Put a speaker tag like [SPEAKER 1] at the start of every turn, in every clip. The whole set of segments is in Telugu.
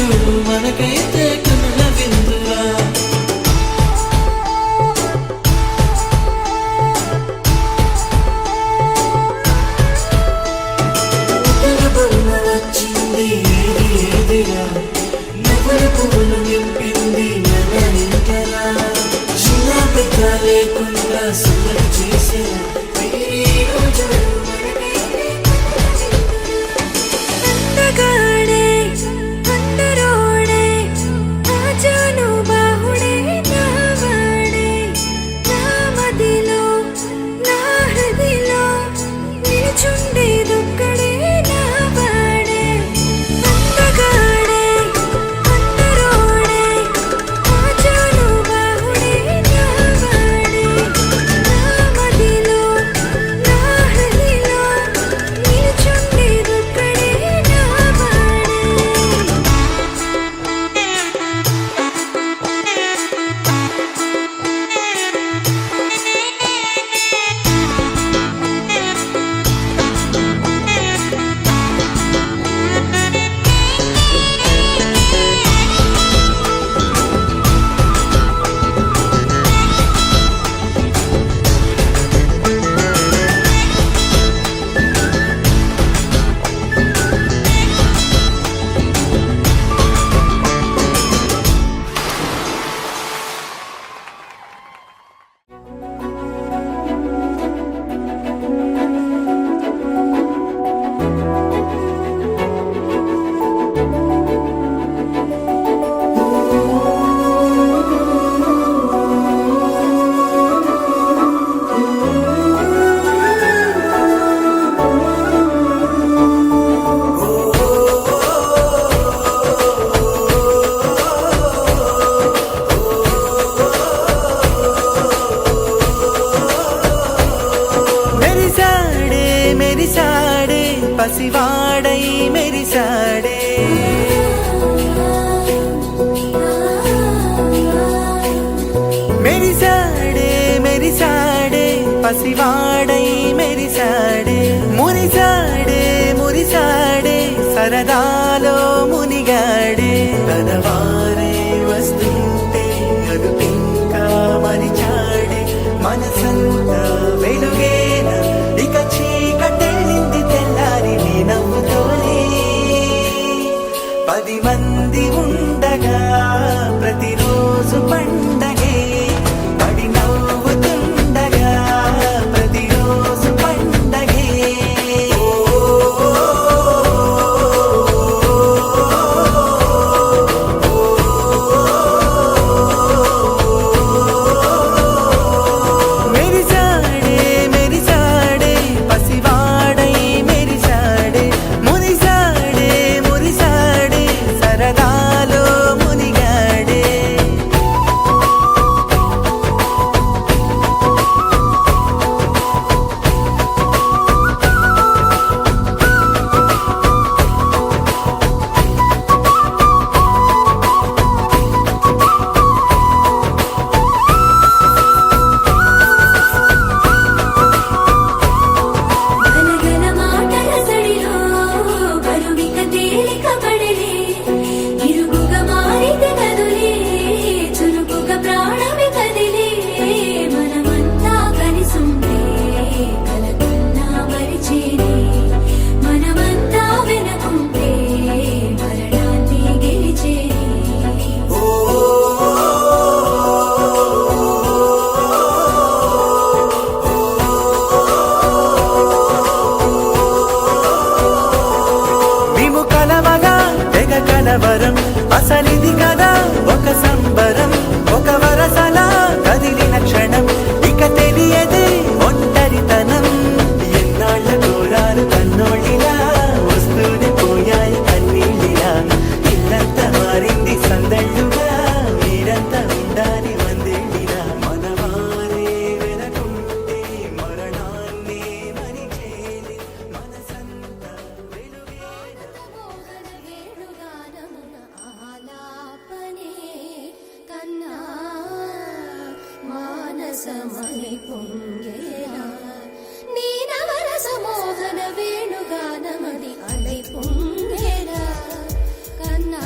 [SPEAKER 1] చూడు మనకైతే కనుల విందురా. ఉత్తర బొమ్మ వచ్చింది ఏదిరా, నవ్వుల పువ్వులు నింపింది మన ఇంటరా. చిన్న పెద్ద లేకుండా సందడి చేసిన పసివాడై మెరిసాడే, మెరిసాడే మెరిసాడే పసివాడై మెరిసాడే. మురిసాడే మురిసాడే సరదాలో మునిగాడే. తనవారే వస్తుంటే అదుపింకా మరిచాడే. మనసంతా వెలుగేన ఇక చీకటెళ్ళింది తెల్లారి నీ నవ్వుతోనే. 10 మంది ఉండగా ప్రతిరోజు పండగే. పడి నవ్వుతుండగా ప్రతిరోజు పండగే. మెరిసాడే మెరిసాడే పసివాడై మెరిసాడే. మురిసాడే మురిసాడే సరదాలో మునిగాడే.
[SPEAKER 2] గనగన మాటల సడిలో బరువిక తేలిక పడలే. ఇరుగుగా మారితే కదులే, చురుకుగా ప్రాణమి కదిలే. మనమంతా కలిసుంటే కలకన్నా మరిచేనే. మనమంతా వెనకుంటే మరణాన్ని గెలిచేనే.
[SPEAKER 1] మేము కలవగా తెగ కలవరం, అసలిది కదా ఒక సంబరం. ఒక వరసలా కదిలిన క్షణం ఇక తెలియదే ఒంటరితనం. ఎన్నాళ్ళ కోరారు కన్నోళ్ళిలా, వస్తూనే పోయాయి కన్నీళ్ళిలా. ఇల్లంతా మారింది సందళ్ళుగా, మీరంతా ఉండాలి వందేళ్ళిలా. మనవారే వెనకుంటే మరణాన్ని మరిచేది. మనసంతా వెలుగేన
[SPEAKER 2] మోహన వేణుగానమున ఆలాపనే కన్నా మానసమని పొంగేలా. నీ నవరస మోహన వేణుగానమది అలై పొంగేలా కన్నా.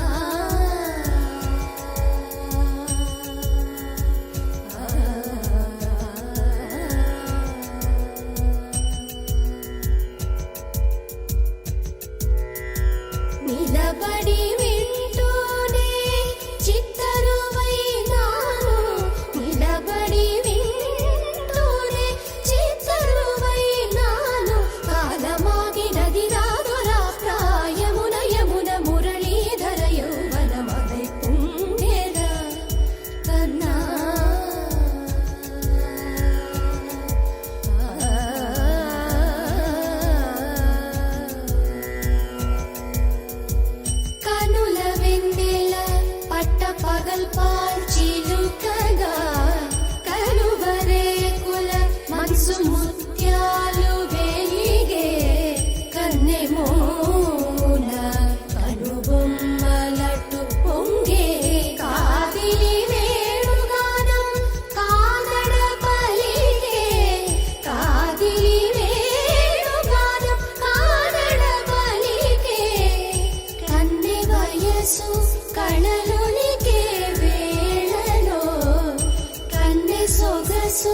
[SPEAKER 2] మనసు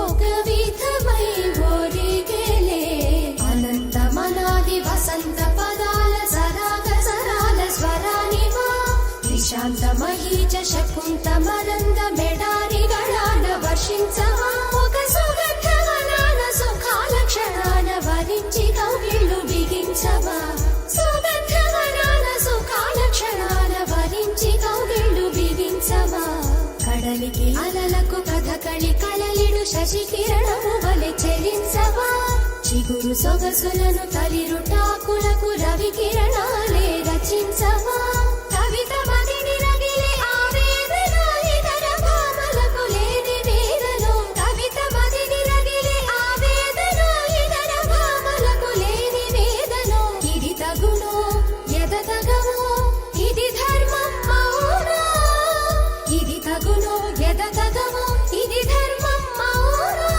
[SPEAKER 2] ఒక విధమై ఒరిగేలే అనంతమనాది వసంత పదాల సరాగ సరాల స్వరానివా నిశాంత మహీచ శకుంత మరంద మెడారి గళాన వర్షించవా ఒక సుగంధవనాన సుఖాల క్షణాన వరించి కౌగిళ్ళు బిగించవా సుగంధవనాన సుఖాల క్షణాన వరించి కౌగిళ్ళు బిగించవా కడలికి అలలకు కథకళి కళలిడు శశి కిరణము వలె చెలించవా చిగురు సొగసులను తలిరుటాకులకు రవి కిరణాలే రచించవా కవిత మదిని రగిలే ఆవేదన ఇతర భామలకు లేని వేదన కవిత మదిని రగిలే ఆవేదన ఇతర భామలకు లేని వేదన ఇది తగునో ఎదతగమో ఇది ధర్మం మౌనా ఇది తగునో ఎదతగమో ఇది ధర్మం మౌనా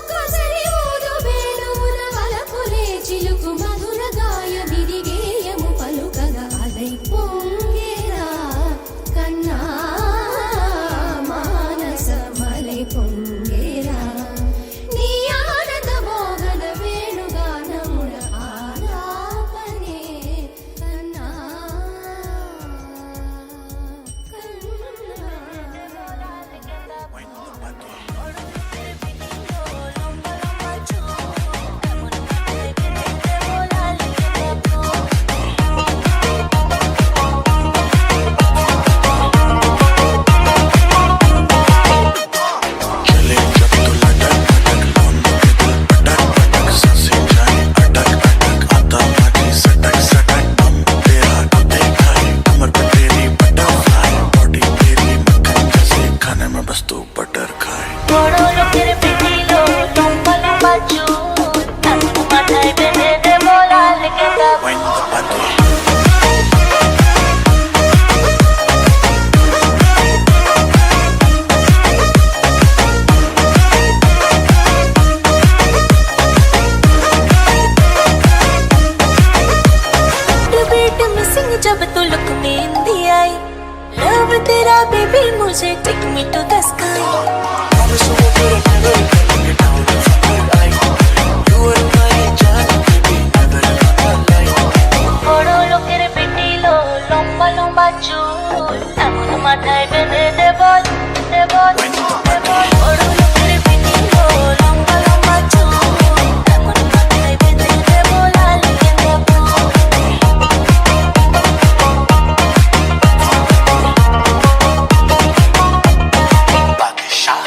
[SPEAKER 2] కొసరి ఊదు వేణువున వలపులే చిలుకు మధుర గాయమిది గేయము పలుకగా అలై పొంగేరా కన్నా మానసమలై పొంగేరా నీ ఆనంద మోహన వేణుగానమున ఆలాపనే కన్నా
[SPEAKER 3] चले जब तो लटक लटक लौंडों के दिल पटक पटक सांसें जाए अटक अटक आता माटी सटक सटक बम तेरा तो देखा है कमर पे तेरी बटरफ्लाई बॉडी तेरी मक्खन जैसे खाने में बस तू बटर खाए
[SPEAKER 4] বড় লোকের পিটিলো লম্বা লম্বা চুল তার মাথায় বেঁধে দেবো লাল গেঁদা
[SPEAKER 3] Wind the body
[SPEAKER 4] beat missing जब तू लुक में हिंदी आई लव तेरा बेबी मुझे take me to the sky
[SPEAKER 3] Promise you will never let me down if I like You are my jaan baby never ever lie
[SPEAKER 4] বড় লোকের পিটিলো লম্বা লম্বা চুল এমন মাথায় বেঁধে দেবো দেবো দেবো বড় লোকের পিটিলো লম্বা লম্বা চুল এমন মাথায় বেঁধে দেবো লাল গেঁদা
[SPEAKER 3] Badshah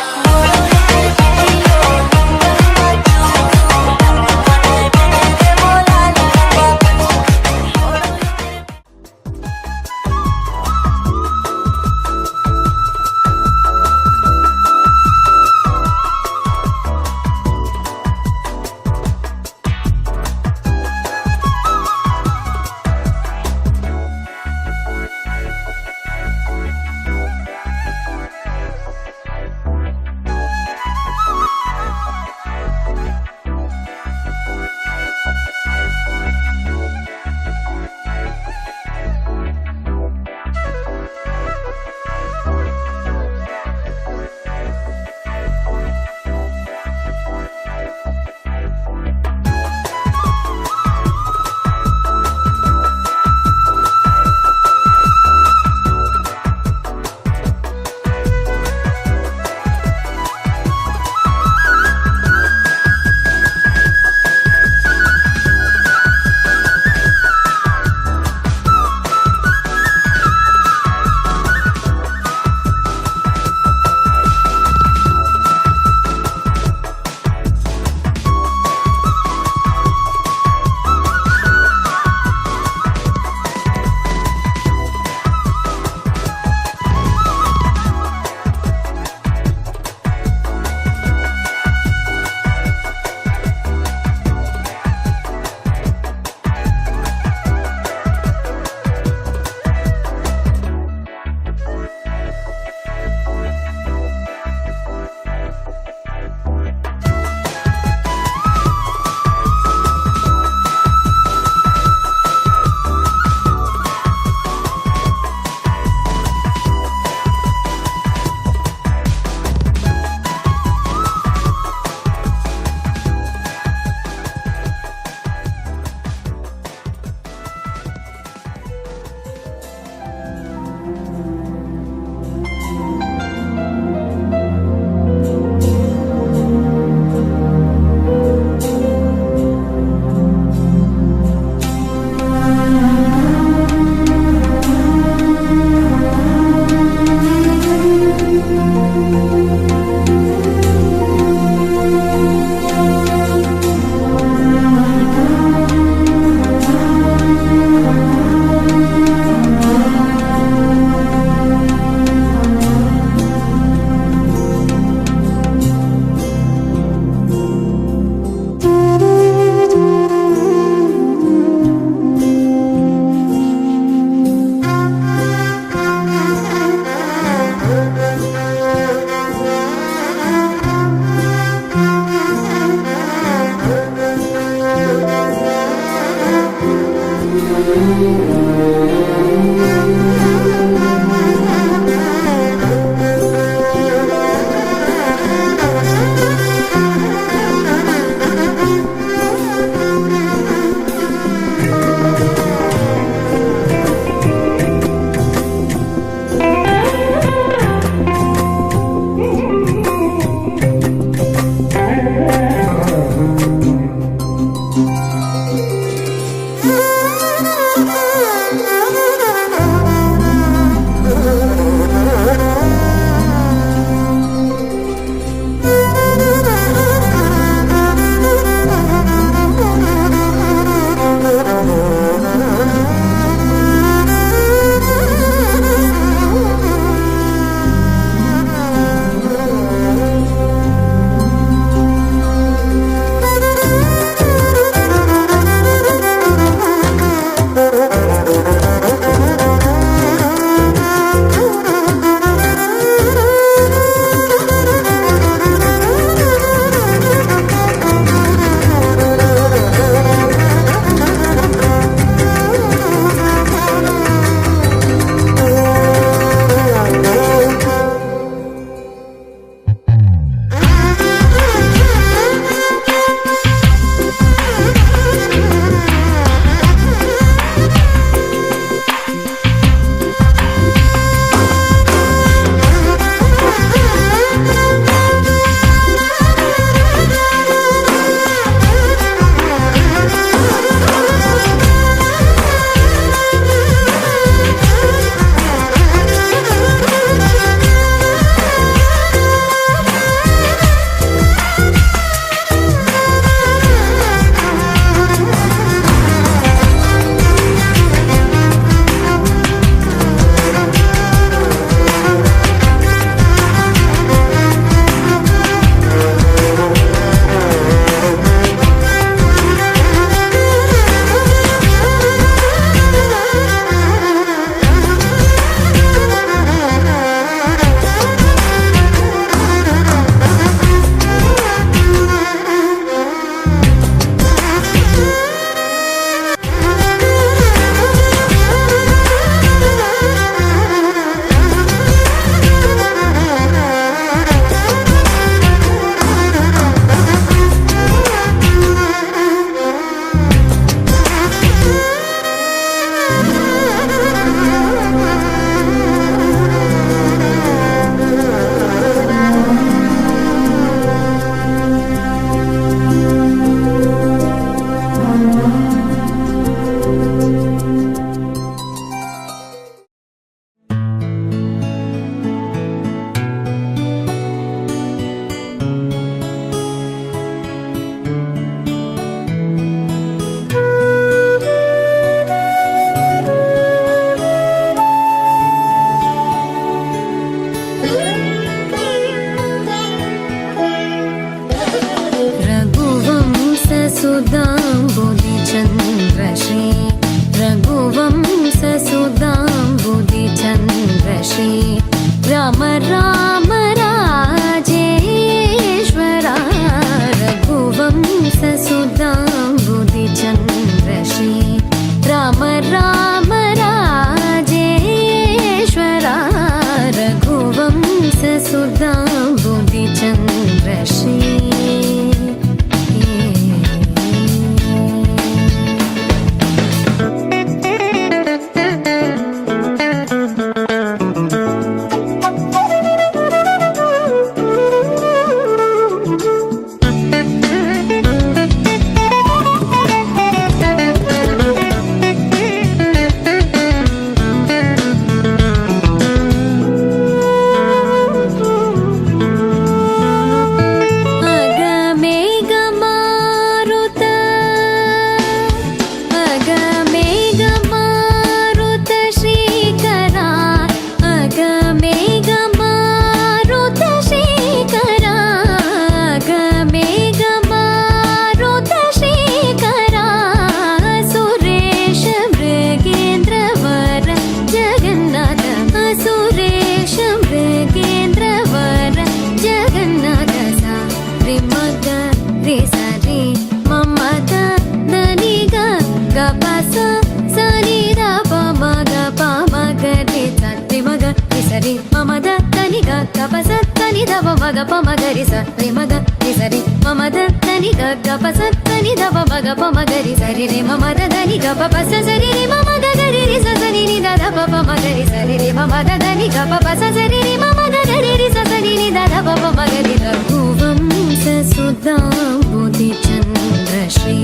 [SPEAKER 2] పమగరి స రి మగ రి సరి మమ దని గ గ ప స దని ద ప మగ పమగరి సరి రి మమ దని గ ప ప స సరి రి మమ గ గరి రి స సని ని ద ద ప పమగరి సరి రి మమ దని గ ప ప స సరి రి మమ గ గరి రి స సని ని ద ద ప పమగరి రఘువం స సుదాంబుది చంద్ర శ్రీ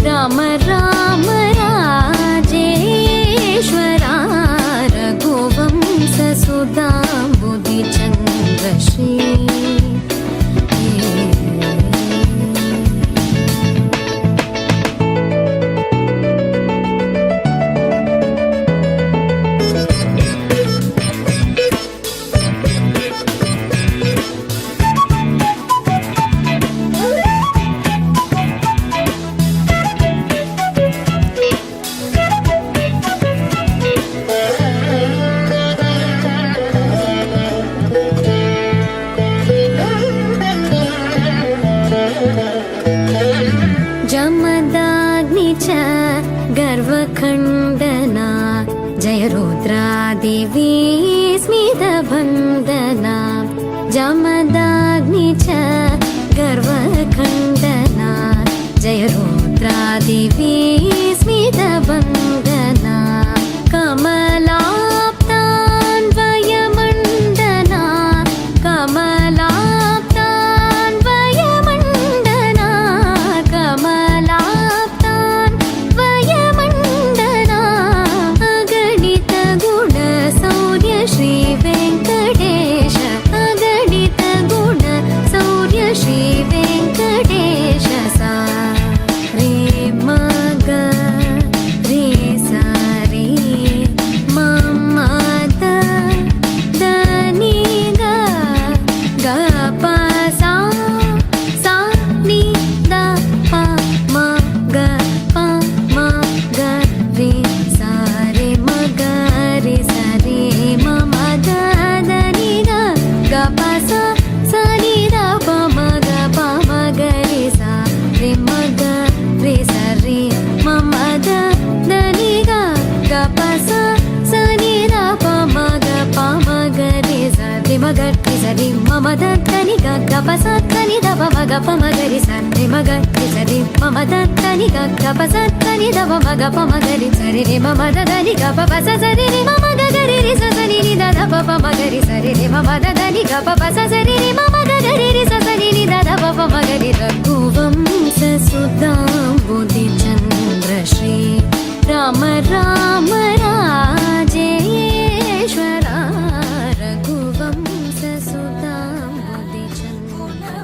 [SPEAKER 2] రామ రామ రాజేశ్వరా రఘువంశ సుదాంబుది చంద్ర శ్రీ जमदाग्नि च गर्वखण्डना जय रुद्रादेवी स्मितबन्धना जमदाग्नि च गर्वखण्डना जय रुद्रादेवी स्मितबन्धना कमलाप्तान्वयमण्डना कमलाप्तान्वयमण्डना कमलाप्तान्वयमण्डना अगणित गुण सौर्य श्री वेङ्कटेश अगणित गुण सौर्य श्री वेङ्कटेश सा रे मग रे सा रे मम द नी ग ग प सा सा नि द प म ग प म ग रे सा रे म ग रे सा रे म म द नी ग ग प सा सा नि द प म ग प म ग रे सा रे म ग रे सा रे म म द नी ग ग प सा सा नि द प म ग प म ग रे सा रे म ग रे सा रे म म द नी ग ग प सा नी द प म ग प म ग रे सा रे म ग रे सा रे म म द नी ग ग प सा नी द प म ग प म ग रे सा रे रे म म द नी ग प प सा सा रे रे म म ग ग रे रे सा सा नि नि द द प प म ग रे सा रे रे म म द नी ग प प सा सा रे रे म म ग ग रे रे सा सा नि नि द द प प म ग रे रघुवंश सुदांबुदि चंद्र श्री राम राम राजेश्वरा रघुवंश सुदांबुदि चंद्र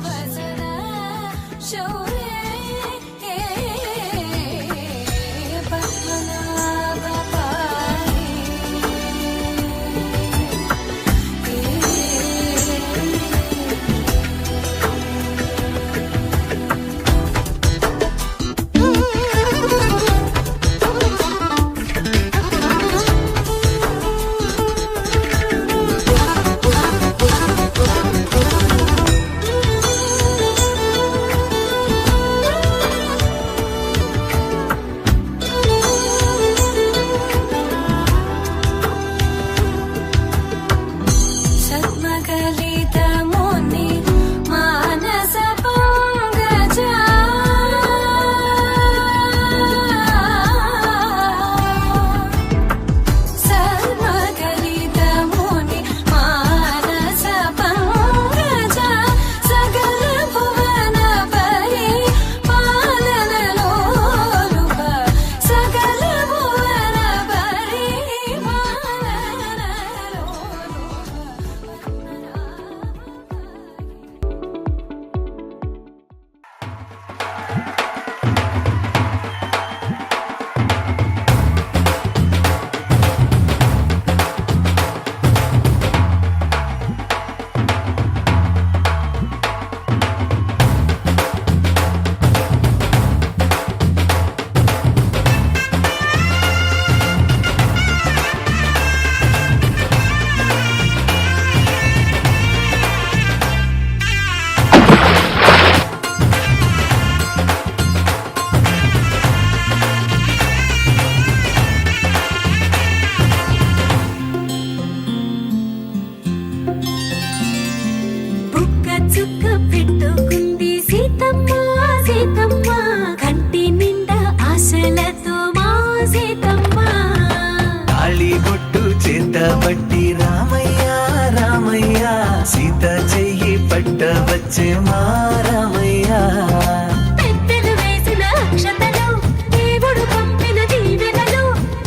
[SPEAKER 1] కాబట్టి రామయ్య రామయ్య సీత చెయ్యి పట్ట వచ్చే మా రామయ్య
[SPEAKER 2] పెద్దలు వేసిన అక్షతలు దేవుడు పంపిన దీవెనలు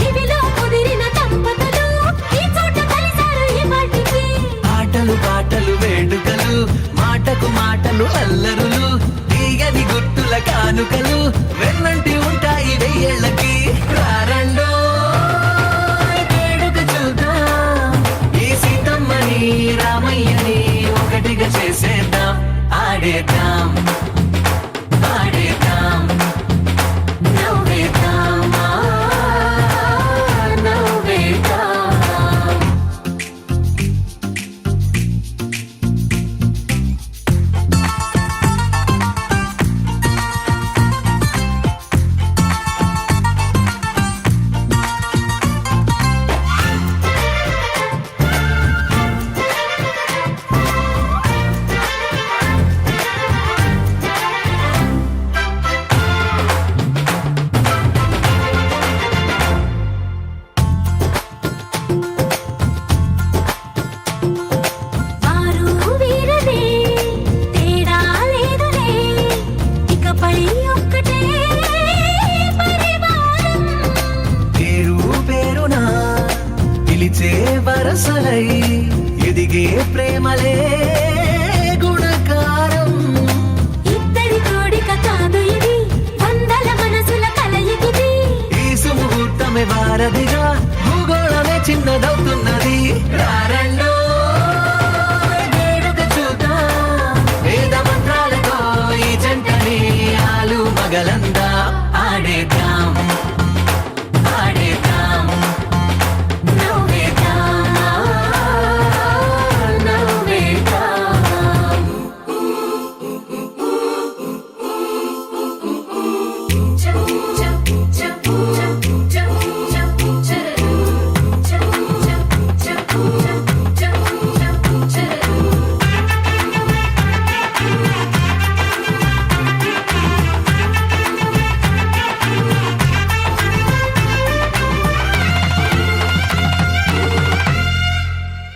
[SPEAKER 2] ఇవిలో కుదిరిన దంపతులు ఈ చోట కలిసారు ఈ వాటికి
[SPEAKER 1] ఆటలు పాటలు వేడుకలు మాటకు మాటలు అల్లరులు తీయని గుట్టుల కానుకలు వెన్నంటి ఉంటాయి వెయ్యేళ్ళకి రారండో వేడుక చూద్దాం ఈ సీతమ్మని రామయ్యని ఒకటిగా చేసేద్దాం ఆడేద్దాం ఆడేద్దాం
[SPEAKER 2] నవ్వేద్దాం నవ్వేద్దాం వారు వీరలే తేడా లేదులే ఇకపై ఒక్కటే పరివారం
[SPEAKER 1] పేరు పేరునా పిలిచే వరసలై ఎదిగే ప్రేమలే గుణకారం
[SPEAKER 2] ఇద్దరి కోడిక కాదు ఇది వందల మనసుల కలయికిది
[SPEAKER 1] ఈ సుముహూర్తమే వారధిగా భూగోళమే చిన్నదవుతున్నది రారండో వేడుక చూద్దాం వేద మంత్రాలతో ఈ జంటని ఆలు మగలందా ఆడేద్దాం ఆడేద్దాం
[SPEAKER 2] నవ్వేద్దాం నవ్వేద్దాం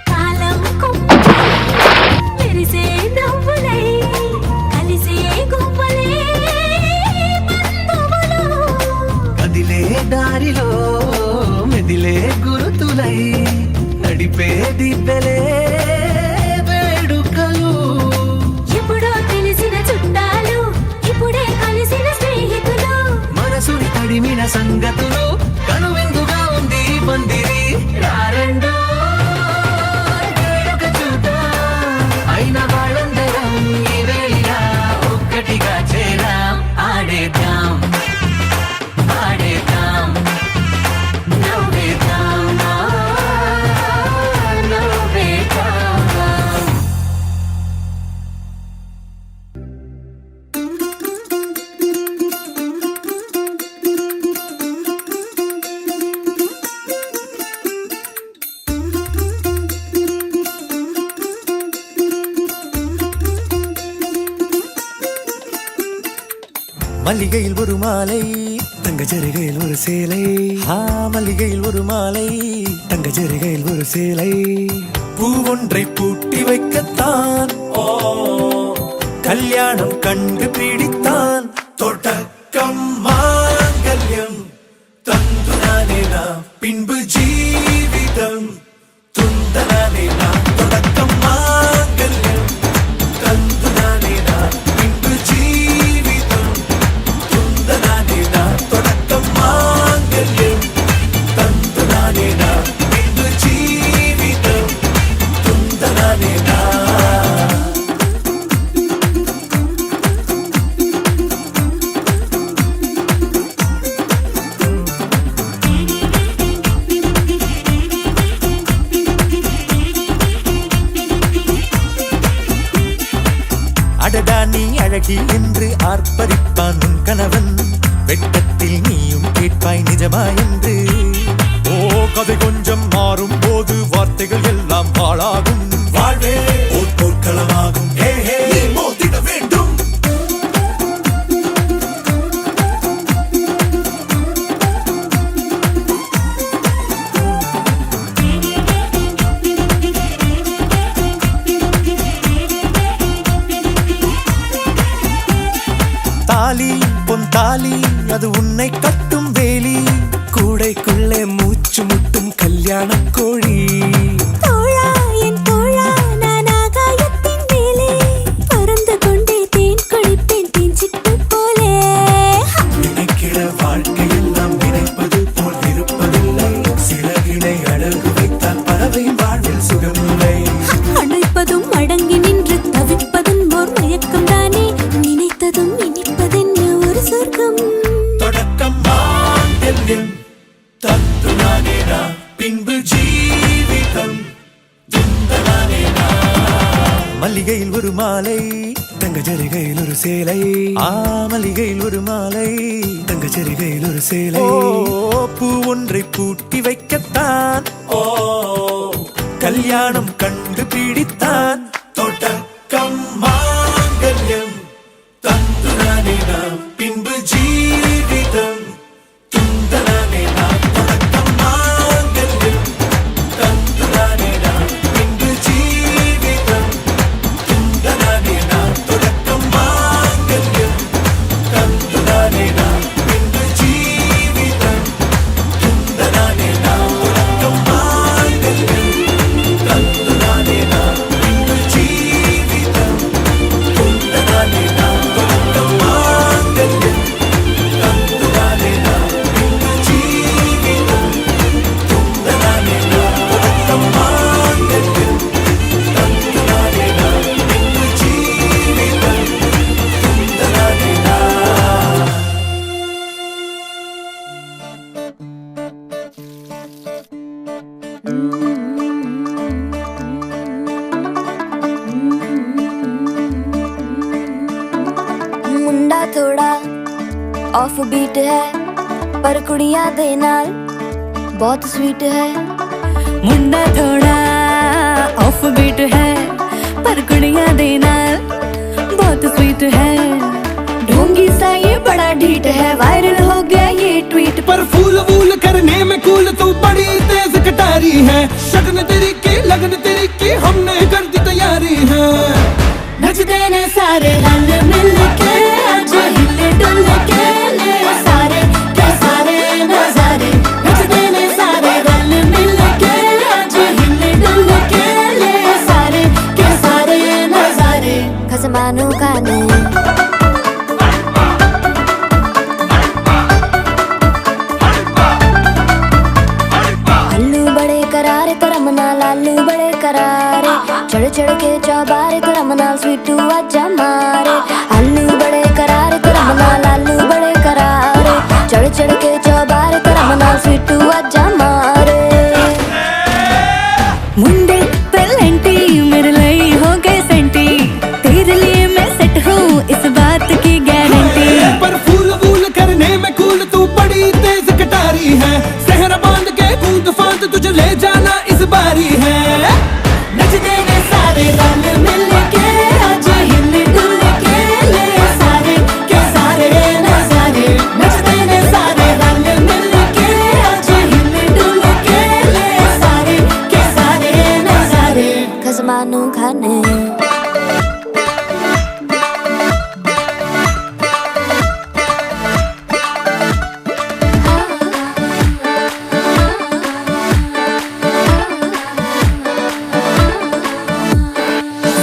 [SPEAKER 2] కాలం కొమ్మలై మెరిసే నవ్వులై కలిసే గువ్వలే బంధువులు
[SPEAKER 1] కదిలే దారిలో మెదిలే గురుతులై నడిపే దిబ్బెలే వేడుకలు
[SPEAKER 2] ఎప్పుడో తెలిసిన చుట్టాలు ఇప్పుడే కలిసిన స్నేహితులు
[SPEAKER 1] మనసుని తడిమిన సంగతులు కనువిందుగా ఉంది ఈ పందిరి రారండో వేడుక చూద్దాం అయిన వాళ్ళందరం ఈ వేళ ఒక్కటిగా చేరాం ఆడేద్దాం ఆడేద్దాం
[SPEAKER 2] నవ్వేద్దాం నవ్వేద్దాం
[SPEAKER 1] மல்லிகையில் ஒரு மாலை தங்க ஜரிகையில் ஒரு சேலை மல்லிகையில் ஒரு மாலை தங்க ஜரிகையில் ஒரு சேலை பூ ஒன்றை பூட்டி வைக்கத்தான் கல்யாணம் கண்டு பிடித்தான் தொடக்கம் மாங்கல்யம் தந்துனானே நாம் பின்பு ஜீவிதம் துந்தனானே நாம் தொடக்கம் மாங்கல்யம் தந்துனானே நாம் பின்பு ஜீவிதம் துந்தனானே நாம் தொடக்கம் மாங்கல்யம் தந்துனானே நாம் பின்பு ஜீவிதம் துந்தனானே நாம் அடடா நீ அழகி என்று ஆர்ப்பரிப்பான் உன் கணவன் வெட்கத்தில் நீயும் கேட்பாய் நிஜமா என்று ஓ கதை கொஞ்சம் மாறும் போது வார்த்தைகள் எல்லாம் பாழாகும் வாழ்வே ஒரு போர்க்களமாகும் நீ மோதிட வேண்டும் தாலி அது உன்னை கட்டும் வேலி கூடைக்குள்ளே மூச்சு முட்டும் கல்யாண கோழி
[SPEAKER 2] தோழா என் தோழா நான் ஆகாயத்தின் மேலே பறந்து கொண்டே தேன் குடிப்பேன் தேஞ்சிட்டு போலே
[SPEAKER 1] நினைக்கிற வாழ்க்கையெல்லாம் நினைப்பது போல் இருப்பதில்லை சிறகினை அழகு வைத்தால் பறவையின் வாழ்வில் சுகமில்லை
[SPEAKER 2] அணைப்பதும் அடங்கி நின்று தவிப்பதும் ஓர் மயக்கம் தானே நினைத்ததும் இனிப்பதென்ன ஒரு சொர்க்கம்
[SPEAKER 1] தொடக்கம் மாங்கல்யம் தத்துனானேனா பின்பு ஜீவிதம் துந்தனானேனா மல்லிகையில் ஒரு மாலை தங்க ஜரிகையில் ஒரு சேலை மல்லிகையில் ஒரு மாலை தங்க ஜரிகையில் ஒரு சேலை பூ ஒன்றை பூட்டி வைக்கத்தான் கல்யாணம் கண்டு பிடித்தான் தொடக்கம் மாங்கல்யம் தந்துனானேனா பின்பு ஜீவிதம் துந்தனானேனா தொடக்கம் மாங்கல்யம் தந்துனானேனா பின்பு ஜீவிதம் துந்தனானேனா தொடக்கம் மாங்கல்யம் தந்துனானேனா பின்பு ஜீவிதம் துந்தனானேனா தொடக்கம் மாங்கல்யம் தந்துனானேனா பின்பு ஜீவிதம் துந்தனானேனா தொடக்கம் மாங்கல்யம் தந்துனானேனா பின்பு ஜீவிதம் துந்தனானேனா தொடக்கம் மாங்கல்யம் தந்துனானேனா பின்பு ஜீவிதம் துந்தனானேனா
[SPEAKER 5] मुंडा थोड़ा ऑफ बीट है पर कुड़ियां दे नाल बहुत स्वीट है
[SPEAKER 6] मुंडा थोड़ा ऑफ बीट है पर कुड़ियां दे नाल बहुत स्वीट है ढोंगी सा ये बड़ा ढीठ है वायरल हो गया ये ट्वीट
[SPEAKER 7] पर फूल वूल करने में कूल तू बड़ी तेज कटारी है शगन तेरी की लगन तेरी की हमने कर दी तैयारी है
[SPEAKER 6] नचते ने सारे रंग मिल के आज हिले डुल के ले सारे के सारे नजारे नचते ने सारे रंग मिल के आज हिले डुल के ले सारे के सारे नजारे
[SPEAKER 5] खसमानू खाने अल्लू बड़े करारे करम नाल आलू बड़े करारे चढ़ चढ़ के चौबारे करम नाल स्वीटू आजा मारे अल्लू बड़े करारे करम नाल आलू बड़े करारे चढ़ चढ़ के चौबारे करम नाल स्वीटू आजा मारे
[SPEAKER 6] मुंडे पेलेंटी मेरे लिए हो गए सेंटी तेरे लिए मैं सेट हूँ इस बात की गारंटी
[SPEAKER 7] पर फूल वूल करने में कूल तू बड़ी तेज कटारी है सहरा बांध के कूद फांद तुझे ले जाना इस बारी है
[SPEAKER 6] नचते ने सारे रंग मिल के आज हिले डुल के ले सारे के सारे नजारे नचते ने सारे रंग मिल के आज हिले डुल के ले सारे के सारे नजारे
[SPEAKER 5] खसमानू खाने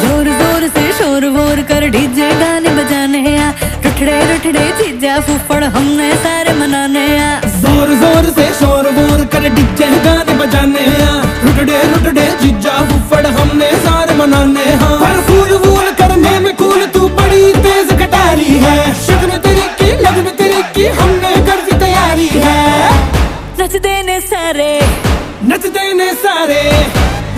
[SPEAKER 6] जोर जोर से शोर वोर कर डीजे गाने बजाने आ रुठड़े रुठड़े चीजा फूफड़ हमने सारे मनाने आ
[SPEAKER 7] जोर जोर से शोर वोर कर डीजे गाने बजाने हैं रुटड़े रुटड़े जीजा फुफड़ हमने सारे मनाने हैं पर फूल वूल करने में कूल तू बड़ी तेज कटारी है शगन तेरी की लगन तेरी की हमने कर दी तैयारी है
[SPEAKER 6] नचते ने सारे
[SPEAKER 7] नचते ने सारे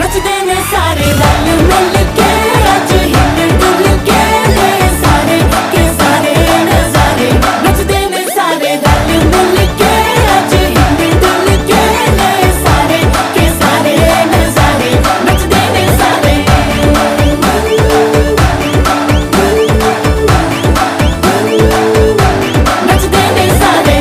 [SPEAKER 6] नचते ने सारे रंग मिल के आज हिले डुल के ले सारे के सारे नजारे नचते ने सारे रंग मिल के आज हिले डुल के ले सारे के सारे नजारे नचते ने सारे नचते ने सारे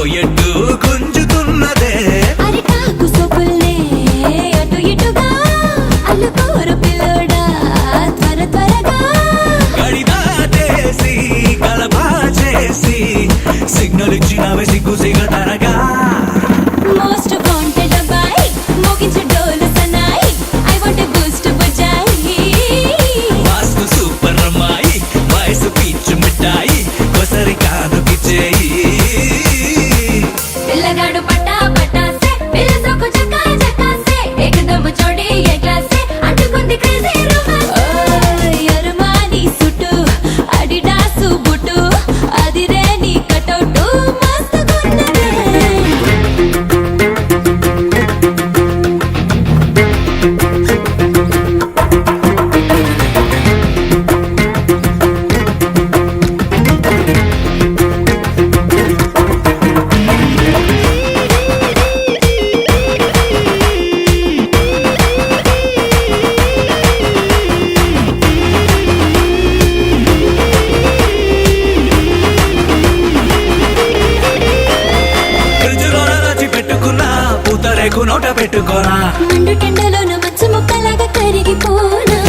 [SPEAKER 1] వెళ్ళిపోయేట్టు గుంజుతున్నదే
[SPEAKER 2] అరిటాకు సొప్పుల్నే అటు ఇటుగా అల్లుకోరు పిల్లోడా త్వర త్వరగా
[SPEAKER 1] గడిదాటేసి కలబా చేసి సిగ్నల్ ఇచ్చినవే సిగ్గు సిగతరగా
[SPEAKER 2] మోస్ట్ వాంటెడ్ అబ్బాయి మోగించు డోలు సన్నాయి ఐ వాంట్ ఎ బూస్ట్ బజాయి
[SPEAKER 1] వాస్తు సూపర్ అమ్మాయి వయసు పీచు మిఠాయి కొసరి కానుకి చేయి
[SPEAKER 2] పిల్లగాడు పట్టా పట్టాసే పిల్ల సోకు చక్కా చక్కాసే ఏకదమ్ చోడి ఏ క్లాసే అంటుకుంది క్రేజీ రొమాన్స్ యరమాని సుట్టు అడిడాసు బుట్టు అదిరే నీ కటౌట్ మస్తుగున్నదే
[SPEAKER 1] ఫ్రిడ్జ్లో రాచి పెట్టుకున్నా పూతరేకు నోట పెట్టుకోనా
[SPEAKER 2] మండు టెండలోన మంచు ముక్కలాగా కరిగిపోనా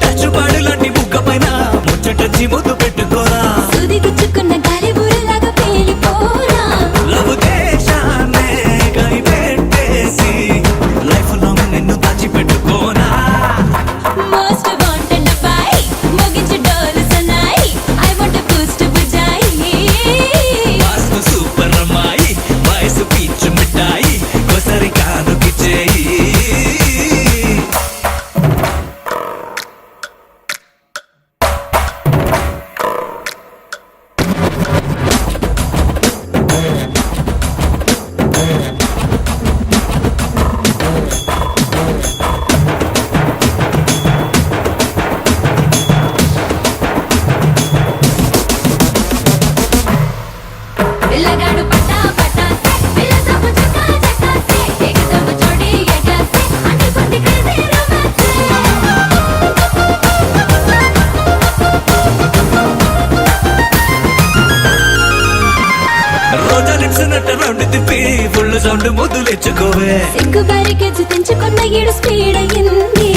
[SPEAKER 1] టచ్ పాడు లాంటి బుగ్గ పైన ముచ్చటచ్చి ముద్దు పెట్టుకోనా
[SPEAKER 2] సూది గుచ్చుకున్న గాలి బూరలాగా పేలిపోనా
[SPEAKER 1] లవ్ దేశాన్నే కనిపెట్టేసి లైఫ్ లాంగ్ నిన్ను దాచి పెట్టుకోనా
[SPEAKER 2] మోస్ట్ వాంటెడ్ అబ్బాయి మోగించు డోలు సన్నాయి ఐ వాంట్ ఎ బూస్ట్ బజాయి
[SPEAKER 1] వాస్తు సూపర్ అమ్మాయి వయసు పీచు మిఠాయి కొసరి కానుకి చేయి
[SPEAKER 2] పిల్లగాడు పట్టా పట్టాసే పిల్ల సోకు చక్కా చక్కాసే ఏకదమ్ చోడి ఏ క్లాసే అంటుకుంది క్రేజీ రొమాన్స్
[SPEAKER 1] రోజా లిప్స్ నట్ట రౌండ్ తిప్పి ఫుల్ సౌండ్ ముద్దులు ఇచ్చుకోవే
[SPEAKER 2] సిగ్గు బారికేజ్ తెంచుకున్న ఈడు స్పీడ్ అయ్యింది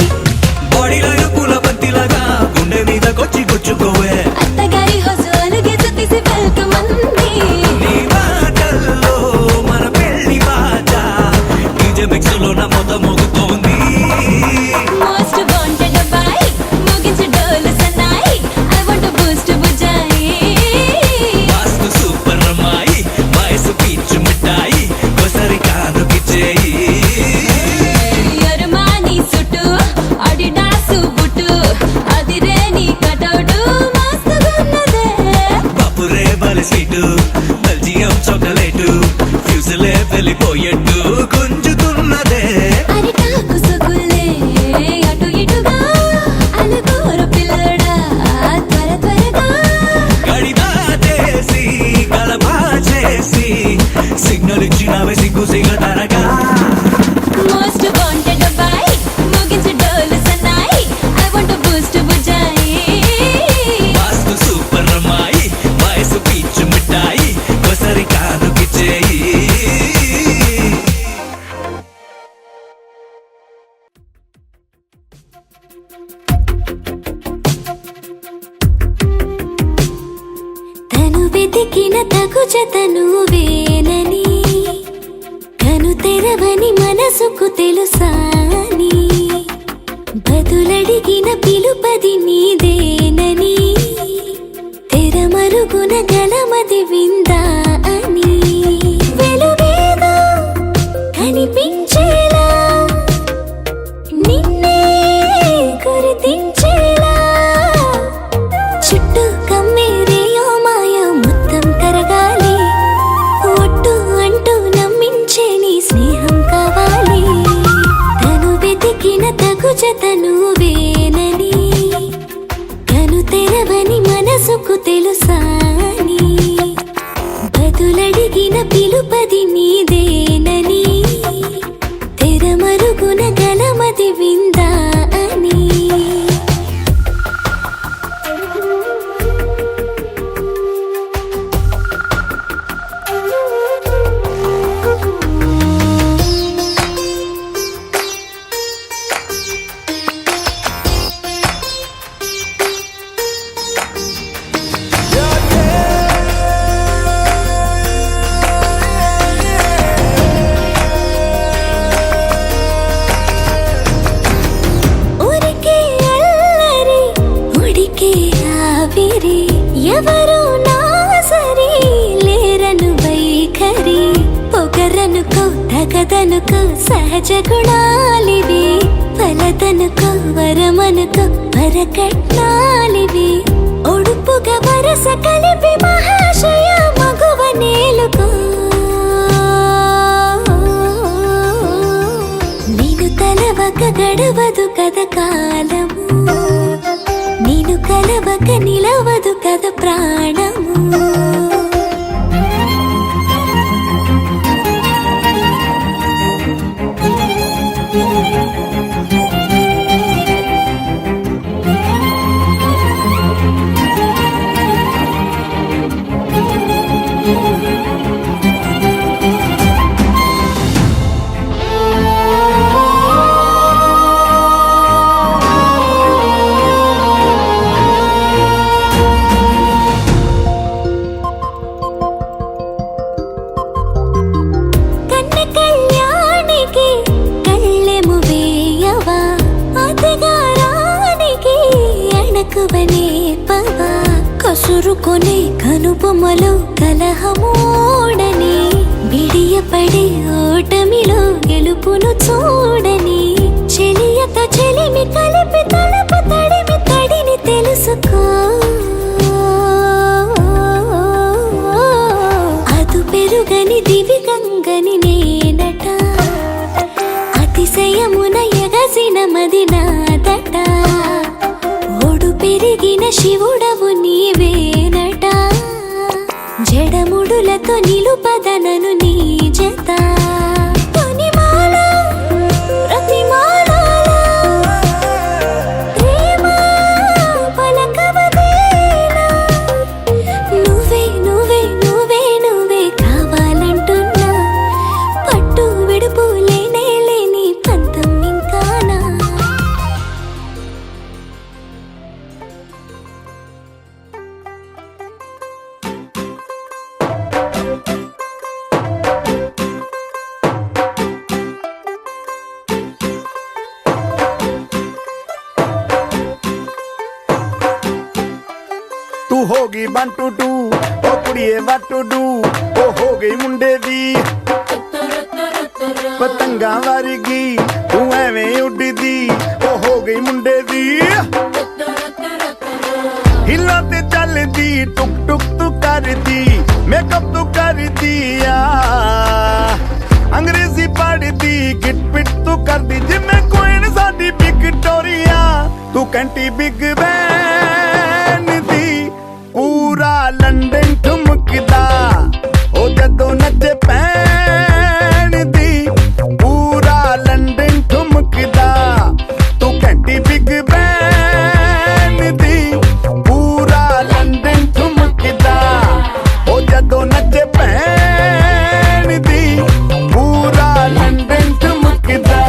[SPEAKER 1] బాడీలో పూల బంతిలాగా గుండె మీదకొచ్చి గుచ్చుకోవే
[SPEAKER 2] అత్తగారి హౌస్ అలుగేసి తీసి వెల్కమ్ అంది
[SPEAKER 1] నీ మాటల్లో మన పెళ్లి బాజా డీజే మిక్స్ లో నా మొత్తం మోగుతోంది
[SPEAKER 2] మోస్ట్ వాంటెడ్ అబ్బాయి మోగించు డోలు సన్నాయి ఐ వాంట్ ఎ బూస్ట్ బజాయి
[SPEAKER 1] వాస్తు సూపర్ అమ్మాయి వయసు పీచు మిఠాయి కొసరి కానుకి చేయి
[SPEAKER 2] యరమాని సుట్టు అడిడాసు బుట్టు అదిరే నీ కటౌట్ మస్తుగున్నదే
[SPEAKER 1] పప్పురే బలి స్వీటు బెల్జియం చాక్లెట్ ఫ్యూజులే వెళ్ళిపోయేట్టు గుంజుతున్నదే
[SPEAKER 2] అరిటాకు సొగుల్లే అటు ఇటుగా అలుకోరు పిల్లడా త్వర త్వరగా
[SPEAKER 1] గడిదాటేసి కలబా చేసి సిగ్నల్ ఇచ్చినవే సిగ్గు సిగతరగా
[SPEAKER 2] మోస్ట్ వాంటెడ్ అబ్బాయి మోగించు డోలు సన్నాయి ఐ వాంట్ ఎ బూస్ట్ బజాయి
[SPEAKER 1] వాస్తు సూపర్ అమ్మాయి వయసు పీచు మిఠాయి కొసరి కానుకి చేయి
[SPEAKER 2] తను వెతికిన తగు జతను వేనని కను తెరవని మనసుకు తెలుసాని బదులడిగిన పిలుపది నీదేనని తెరమరుగున గలమది విందా అని వెలుగేదో కనిపించేలా నిన్నే గుర్తించేలా చుట్టూ కమ్మేరేయో మాయ మొత్తం కరగాలి ఒట్టు అంటూ నమ్మించే నీ స్నేహం కావాలి తను వెతికిన తగు జతను వేనని కను తెరవని మనసుకు తెలుసాని బదులడిగిన పిలుపది నీదేనని తెరమరుగున గలమది విందా అని ఊపిరి ఎవరు నా సరి లేరను వైఖరి పొగరనుకో తగదనుకో సహజ గుణాలివి ఫలదనుకో వరమనుకో వరకట్నాలివి ఒడుపుగా వరస కలిపి మహాశయ మగువ నేలుకో నేను తలవక గడవదు కథ కాలము నేను కలవక నిలవదు కథ ప్రాణము కసురుకొనే కనుబొమ్మలో కలహమోడని బిడియపడే ఓటమిలో గెలుపును చూడని చెలియత చెలిమి కలిపి తలపు తడిమి తడిని తెలుసుకో అదు పెరుగని దివి గంగని నేనట అతిశయమున ఎగసిన మది నాదట పెరిగిన శివుడవు నీవేనట జడముడులతో నిలుపదనను నీ జత తొనిమాల ప్రతిమాల ప్రేమ పలకవదేనా నువ్వే నువ్వే నువ్వే నువ్వే కావాలంటున్నా పట్టు విడుపు లేనే లేని పంతం ఇంకానా
[SPEAKER 3] तू होगी 1 2 2 ओ कुड़िए what to do ओ हो गई मुंडे दी पतंगा वारगी तू एवें उड़दी ओ हो गई मुंडे दी हिला ते चलदी टुक टुक तू करदी मेकअप तू कर दिया अंग्रेजी पढ़दी गिट पिट तू करदी जिम्मे कोई साडी विक्टोरिया तू कैंटी बिग बैन दी पूरा लंदन ठुमकदा ओ जदों नचे पैन दी पूरा लंदन ठुमकदा तू कैंटी बिग बैन दी पूरा लंदन ठुमकदा ओ जदों नचे पैन दी पूरा लंदन ठुमकदा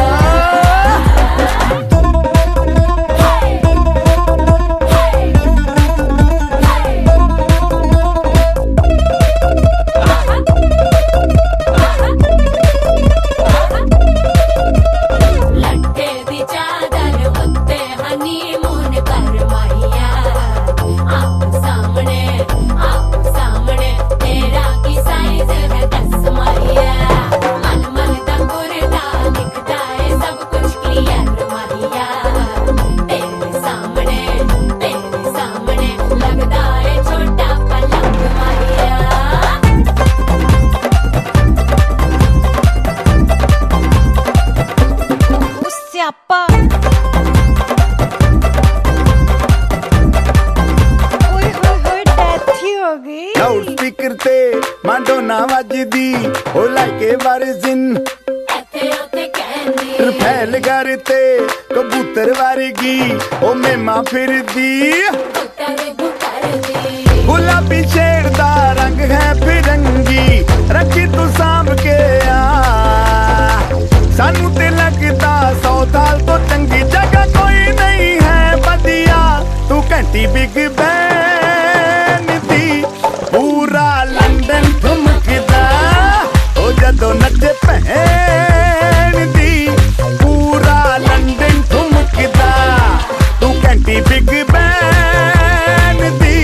[SPEAKER 3] लाउड स्पीकर ते माडोना वजदी ओ लाइके वारिजिन फैल करते कबूतर वारगी ओ मेमा फिरदी गुलाबी शेर दा रंग है फिरंगी रखी तू सांभ के सानू ते लगदा 100 साल तो चंगी जगह कोई नहीं है बदिया तू घंटी बिग बैन दी पूरा लंदन ठुमकदा ओ जदों नचे भैन दी पूरा लंदन ठुमकदा तू घंटी बिग बैन दी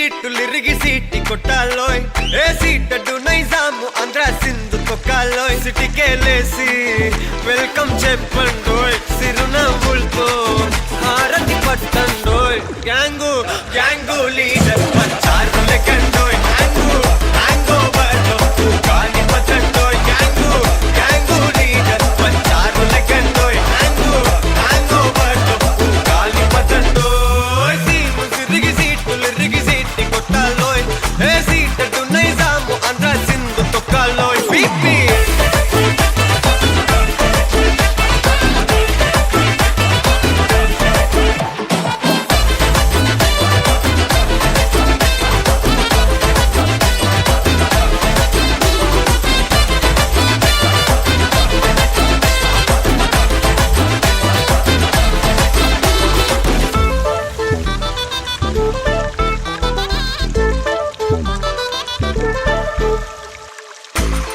[SPEAKER 8] సీటులిరిగి సీటి కొట్టాలోయ్ ఏ సీటడు నైజాము ఆంధ్ర సింధు తొక్కాలోయ్ సిటీకేలేసి వెల్కమ్ చెప్పండోయ్ సిరునవ్వులతో హారతి పట్టండోయ్ గ్యాంగు గ్యాంగు లీడర్ పంచారు లెక్కండోయ్ గ్యాంగు హ్యాంగ్ ఓవర్లో గాలి పట్టండోయ్ గ్యాంగు గ్యాంగు లీడర్ పంచారు లెక్కండోయ్ హ్యాంగు హ్యాంగ్ ఓవర్లో గాలి పట్టండోయ్ సీము సిరిగి సీటులిరిగి సీటి కొట్టాలోయ్ ఏ సీటడు నైజాము ఆంధ్ర సింధు తొక్కాలోయ్ బీపీ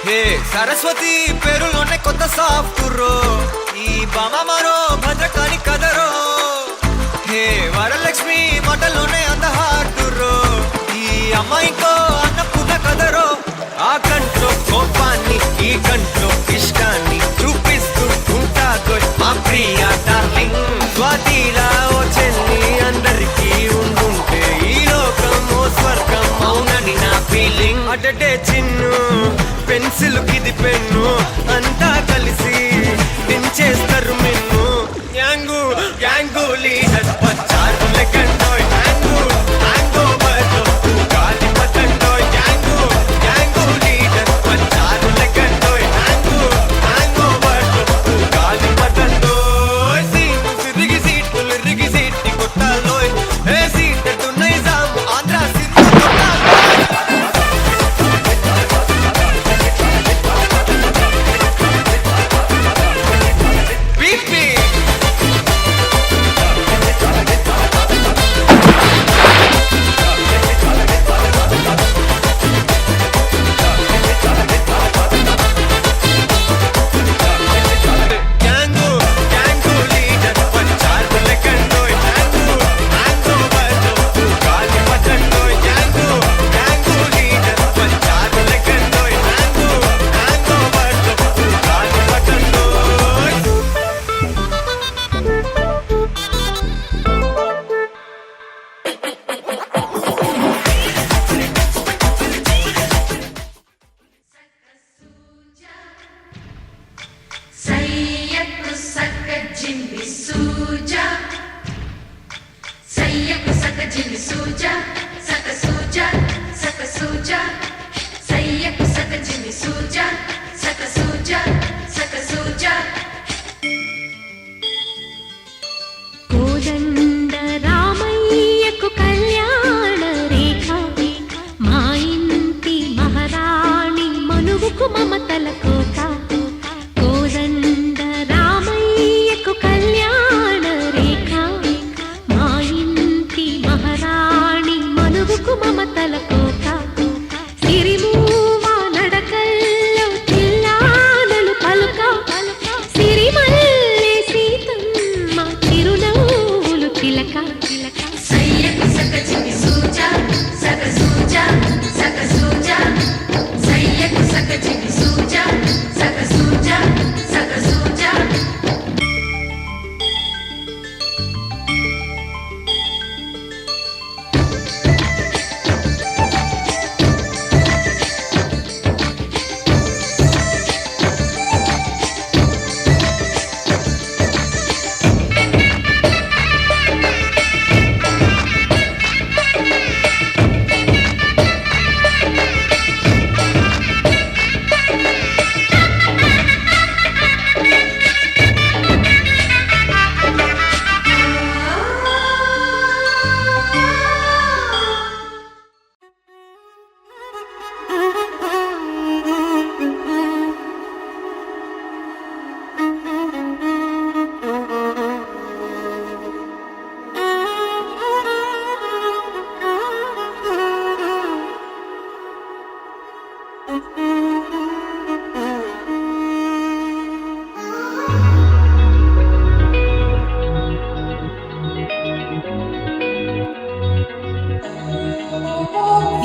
[SPEAKER 8] హే సరస్వతి పేరులోనే కొత్త సాఫ్ట్రో ఈ బామ మరో భద్రకాళి కదరో హే వరలక్ష్మి మాటలోనే అంత హార్టురో ఈ అమ్మాయికో అన్నపూర్ణ కదరో ఆ కంట్లో కోపాన్ని ఈ కంట్లో ఇష్టాన్ని చూపిస్తూ ఉంటాదో మా ప్రియ డార్లింగ్ స్వాతిలా ఓ చెల్లి అందరికీ ఉండుంటే ఈ లోకం ఓ స్వర్గం అవునని నా ఫీలింగ్ అటటే చిన్ను పెన్సిల్ కిది పెన్ను అంతా కలిసి దించేస్తారు మిన్ను గ్యాంగు గ్యాంగు లీడర్ పంచారు లెక్కండోయ్ గ్యాంగు హ్యాంగ్ ఓవర్లో గాలి పట్టండోయ్ గ్యాంగు గ్యాంగు లీడర్ పంచారు లెక్కండోయ్ గ్యాంగు హ్యాంగ్ ఓవర్లో గాలి పట్టండోయ్ సీము సిరిగి సీటులిరిగి సీటి కొట్టాలోయ్ ఏ సీటడు నైజాము ఆంధ్ర సింధు కొట్టాలోయ్ బీపీ గ్యాంగు గ్యాంగు లీడర్ పంచారు లెక్కండోయ్ గ్యాంగు హ్యాంగ్ ఓవర్లో గాలి పట్టండోయ్ గ్యాంగు గ్యాంగు లీడర్ పంచారు లెక్కండోయ్ గ్యాంగు హ్యాంగ్ ఓవర్లో గాలి పట్టండోయ్
[SPEAKER 9] సయ్యకు సక్క జింబి సూజా సయ్యకు సక్క జింబి సూజా సక్క సూజా సక్క సూజా సయ్యకు సక్క జింబి సూజా సక్క సూజా సక్క సూజా
[SPEAKER 2] కోదండ రామయ్యకు కళ్యాణ రేఖ మా ఇంటి మహారాణి మనువుకు మమతల కోట కోదండ రామయ్యకు కళ్యాణ రేఖ మా ఇంటి మహారాణి మనువుకు మమతల కోట సిరిమూవ నడకల్లో తిల్లానలు పలుక సిరిమల్లె సీతమ్మ చిరునవ్వులు చిలక
[SPEAKER 9] సయ్యకు సక్క జింబి సూజా సక్క సూజా సక్క సూజా సయ్యకు సక్క జింబి సూజా సక్క సూజా సక్క సూజా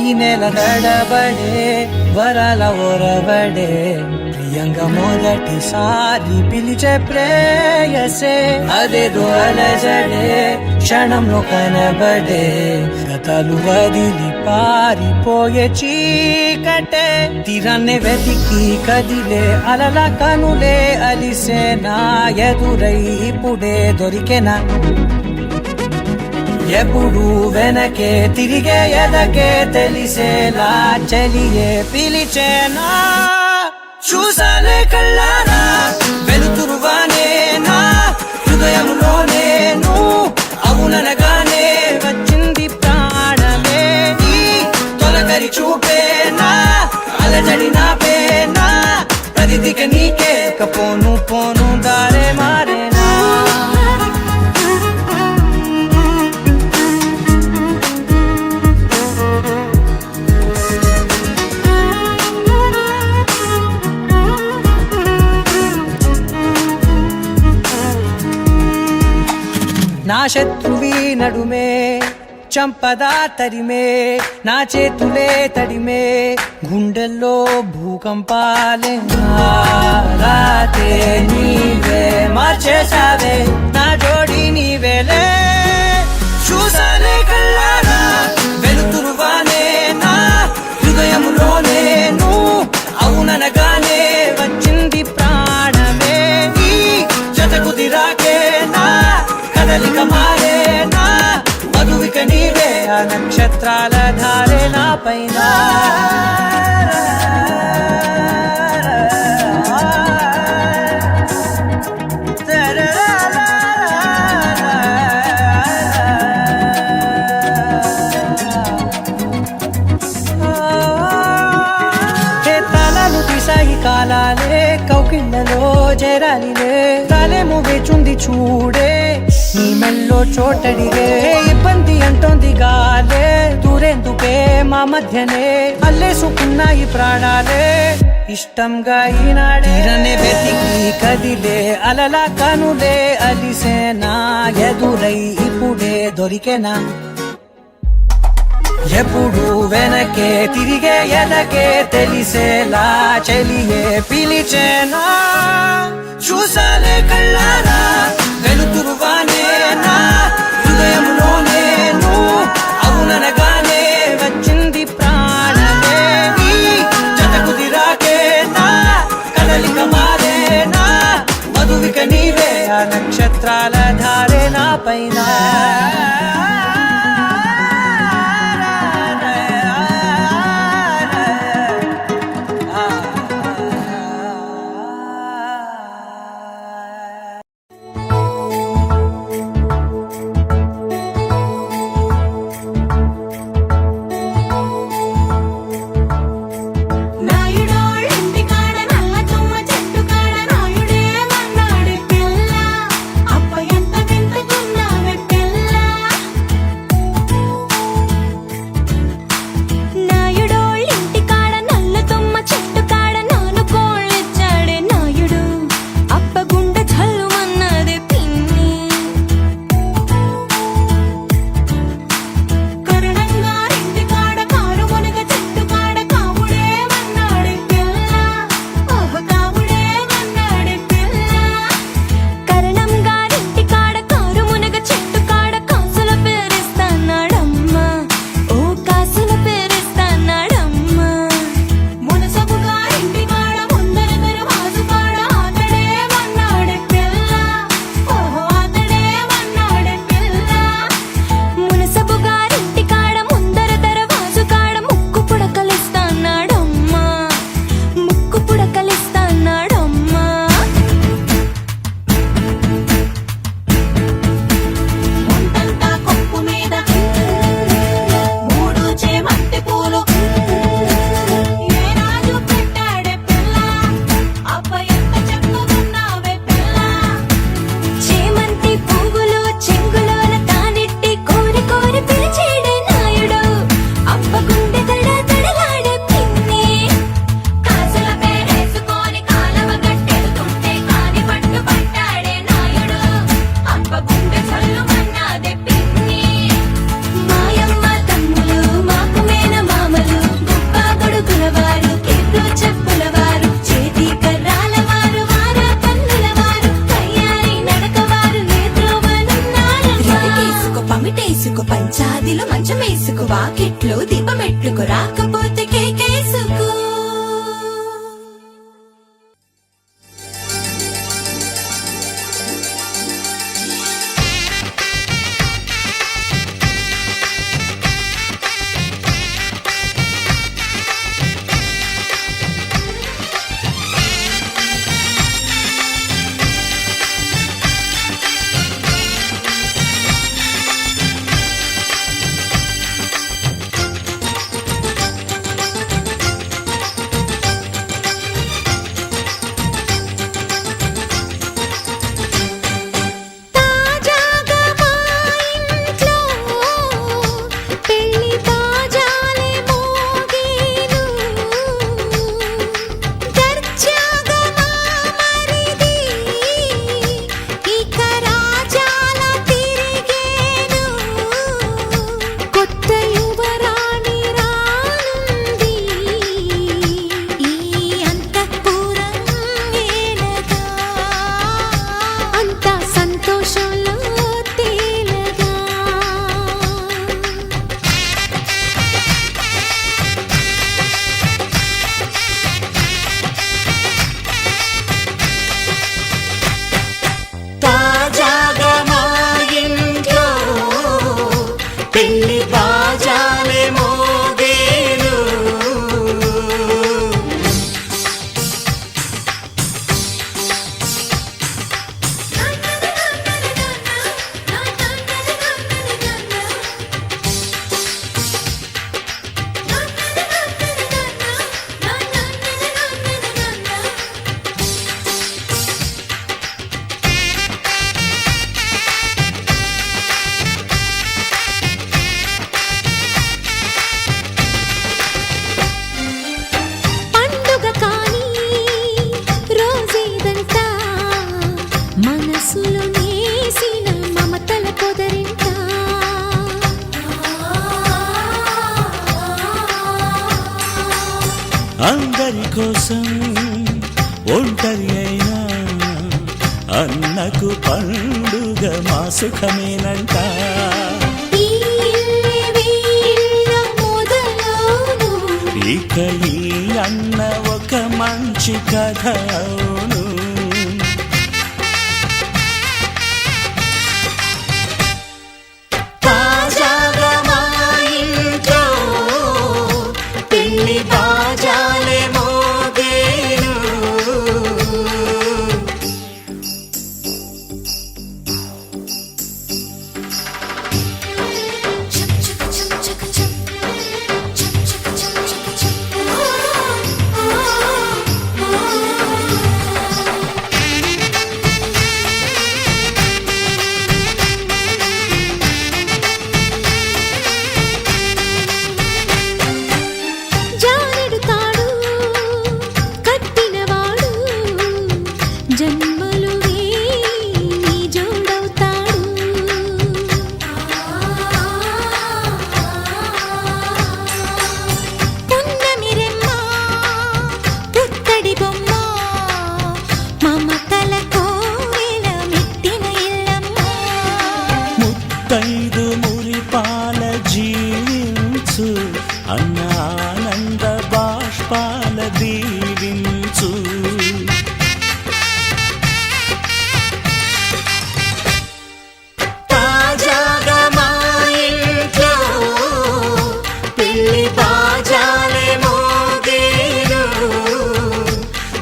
[SPEAKER 6] ఈ నెల నడబడే వరాల ఒరబడే ప్రియంగా మొదటిసారి పిలిచే ప్రేయసే అదేదో అలజడే క్షణంలో కనబడే గతాలు వదిలి పారిపోయే చీకటే తీరాన్నే వెతికి కదిలే అలల కనులే అలిసే నా ఎదురై ఇప్పుడే దొరికెనా ఎప్పుడు వెనకే తిరిగే ఎదకే తెలిసేలా చెలియే పిలిచేనా చూసాలే కళ్ళారా వెలుతురువానే నా హృదయంలో నేను అవుననగానే వచ్చింది ప్రాణమే నీ తొలకరి చూపేనా అలజడి నా పేనా ప్రతిదిక నీకే పోను పోను దారే మారేనా నా శత్రువి నడుమే చంపదా తరిమే నా చేతులే తడిమే గుండెల్లో భూకంపాలే రాతే నీవే మార్చేసావే నా జోడి నీవేలే చూసాలే కళ్ళారా వెలుతురువానే నా హృదయంలో నేను అవుననగానే వచ్చింది ప్రాణమే నీ జతకు దిరాకే నా కదలిక మారేనా మధువిక నీవే ఆ నక్షత్రాల ధారే నా పైన తాళాలు తీసాయి కాలాలే కౌకిళ్ళలో చేరాలిలే తాలేమో వేచుంది చూడే నీ మెల్లో చోటడిగే ఇబ్బంది అంటోంది గాలే దూరేందుకే మా మధ్యనే అల్లేసుకున్నాయి ప్రాణాలే ఇష్టంగా ఈనాడే తీరనే వెతికి కదిలే అలలా కనులే అలిసేనా ఎదురై ఇప్పుడే దొరికెనా ఎప్పుడు వెనకే తిరిగే ఎదకే తెలిసేలా చెలియే పిలిచేనా చూసాలే కళ్ళారా వెలుతురువానే నా హృదయంలో నేను అవుననగానే వచ్చింది ప్రాణమే నీ జతకు దిరాకే నా కదలిక మారేనా మధువిక నీవే ఆ నక్షత్రాల ధారే నా పైన
[SPEAKER 10] నాయుడోళ్ళింటి కాడ నల్ల తుమ్మ చెట్టు కాడ నాయుడే మన్నాడు పిల్ల అప్ప ఎంత వింతకున్నావే పిల్ల పమిటేసుకో పంచాదిలో మంచమేసుకో వాకిట్లో దీపమెట్టుకు రాకపోతే కేకేసుకో
[SPEAKER 2] తాజాగా మా ఇంట్లో పెళ్లి బాజాలే మోగేను దర్జాగా మా మరిది ఇక రాజాల తిరిగేను కొత్త యువరాణి రానుంది ఈ అంతఃపురం ఏలగా అంత సంతోషంలో తేలగా
[SPEAKER 1] తాజాగా మా ఇంట్లో పెళ్లి బాజాలే మోగేను
[SPEAKER 2] పండుగ కాని రోజేదంతా మనసులో నేసిన మమతల పొదరింట
[SPEAKER 1] అందరి కోసం ఒంటరి అయినా అన్నకు పండుగ మా సుఖమేనంట
[SPEAKER 2] ఈ ఇల్లే వీళ్ళ మొదలవును
[SPEAKER 1] ఇక ఈ అన్న ఒక మంచి కథ అవును తాజాగా మా ఇంట్లో పెళ్లి బాజాలే మోగేను
[SPEAKER 2] జానెడు తాడు కట్టినవాడు జన్మలు వేయి జోడవుతాడు పున్నమి రెమ్మ పుత్తడి బొమ్మ మమతల కోవెల మెట్టిన ఇల్లమ్మ
[SPEAKER 1] ముత్తైదు మురిపాల జీవించు అన్న ఆనంద బాష్పాల దీవించు తాజాగా మా ఇంట్లో పెళ్లి బాజాలే మోగేను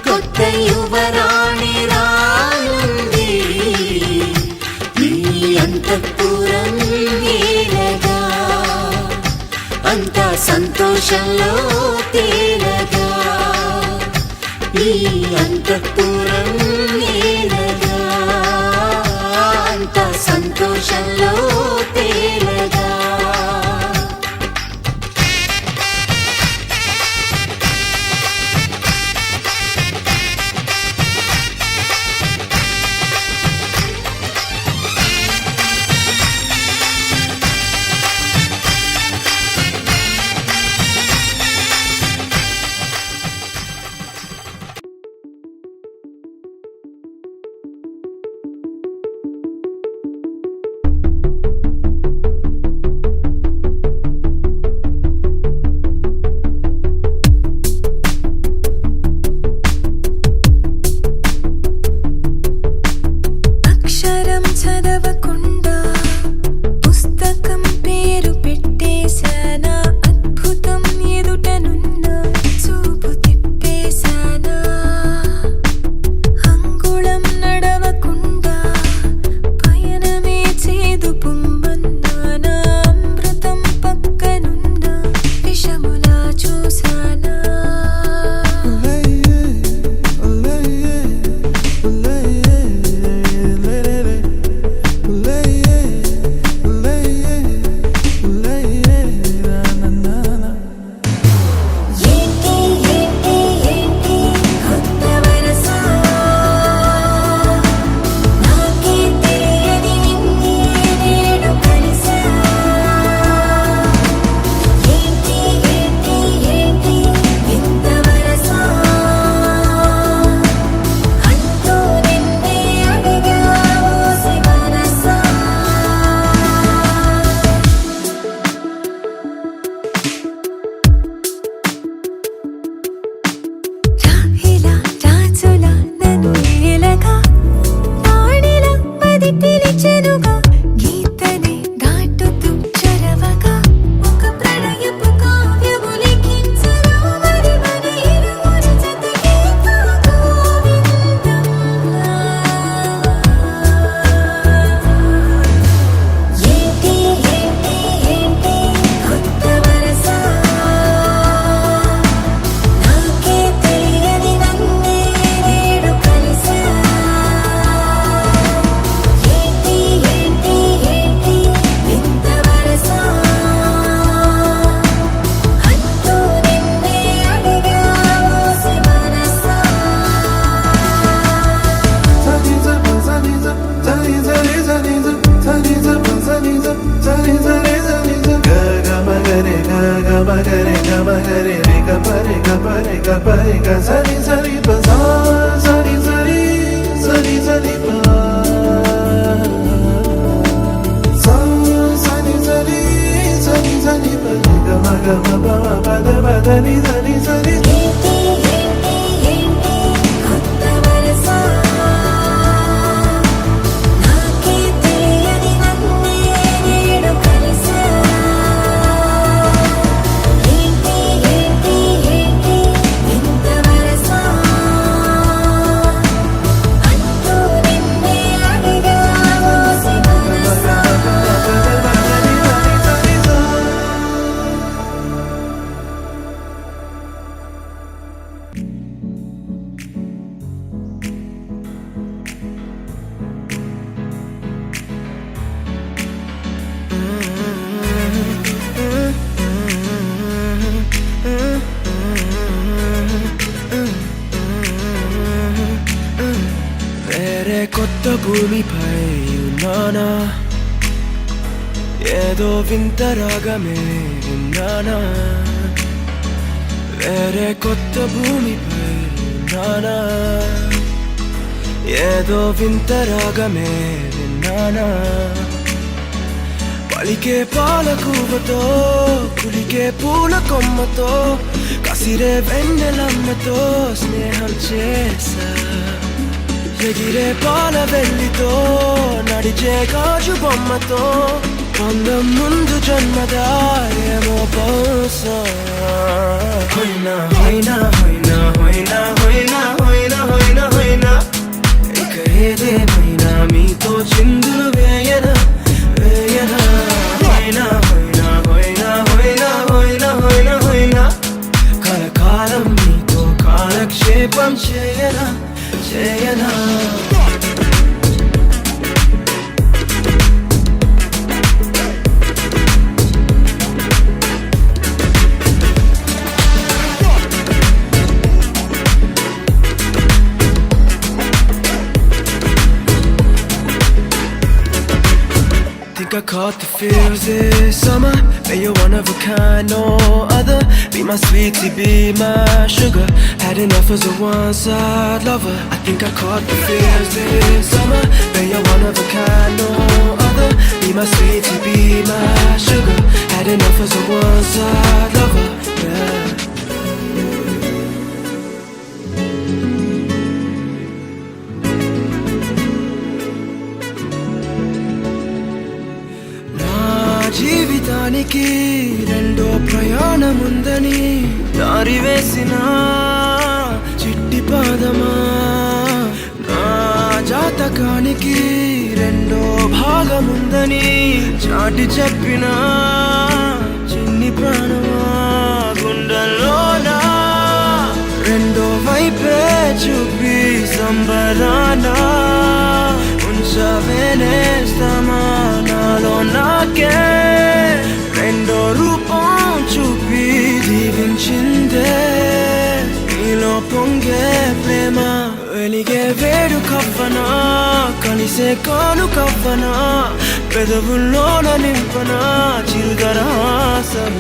[SPEAKER 1] కొత్త యువరాణి రానుంది ఈ అంతఃపురం ఏలగా అంత సంతోషంలో తేలగా ఈ అంతఃపురం ఏలగా అంత సంతోషంలో తేలగా
[SPEAKER 3] pare ga sari sari pa sa sari sari sari sari pa sa sari sari sari sari pa ga ma pa pa da ni sari sari
[SPEAKER 11] కొత్త భూమిపై ఉన్నానా ఏదో వింత రాగమే విన్నానా వేరే కొత్త భూమిపై ఉన్నానా ఏదో వింత రాగమే విన్నానా పలికే పాలకూవతో కులికే పూల కొమ్మతో కసిరే వెన్నెలమ్మతో స్నేహం చేసా ఎగిరే పాల వెళ్ళితో నడిచే గాజు బొమ్మతో పొందం ముందు జన్మదా ఏమో బహుశా హోయినా హోయినా హోయినా హోయినా హోయినా హోయినా హోయినా హోయినా ఇక ఏదేమైనా మీతో చిందులు వేయనా వేయనా హోయినా హోయినా హోయినా హోయినా హోయినా హోయినా హోయినా కలకాలం మీతో కాలక్షేపం చేయనా చేయనా Think I caught the feels this summer. Man, you're one of a kind, no other. Be my sweetie, be my sugar. Had enough as a one-side lover. I think I caught the feels this summer. Man, you're one of a kind, no other. Be my sweetie, be my sugar. Had enough as a one-side lover. Yeah. జీవితానికి రెండో ప్రయాణముందని దారి వేసిన చిట్టి పాదమా నా జాతకానికి రెండో భాగముందని చాటి చెప్పిన చిన్ని ప్రాణమా గుండెల్లోనా రెండో వైపే చూపి సంబరానా ఉంచవేనేస్తామా నాలో నాకే రెండో రూపం చూపి దీవించిందే నీలో పొంగే ప్రేమ వెలిగే వేడు కవ్వనా కలిసే కాను కవ్వనా పెదవుల్లోన నింపనా చిరుదరాసం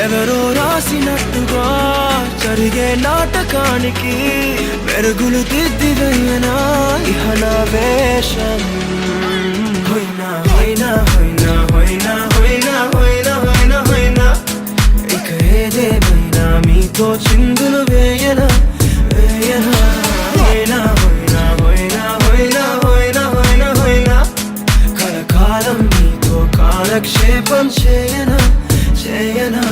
[SPEAKER 11] ఎవరో రాసినట్టుగా జరిగే నాటకానికి మెరుగులు దిద్దివయ్యనా ఇహ నా వేషం హోయినా హోయినా హోయినా హోయినా హోయినా హోయినా హోయినా హోయినా ఇక ఏదేమైనా మీతో చిందులు వేయనా వేయనా హోయినా హోయినా హోయినా హోయినా హోయినా హోయినా హోయినా కలకాలం మీతో కాలక్షేపం చేయనా చేయనా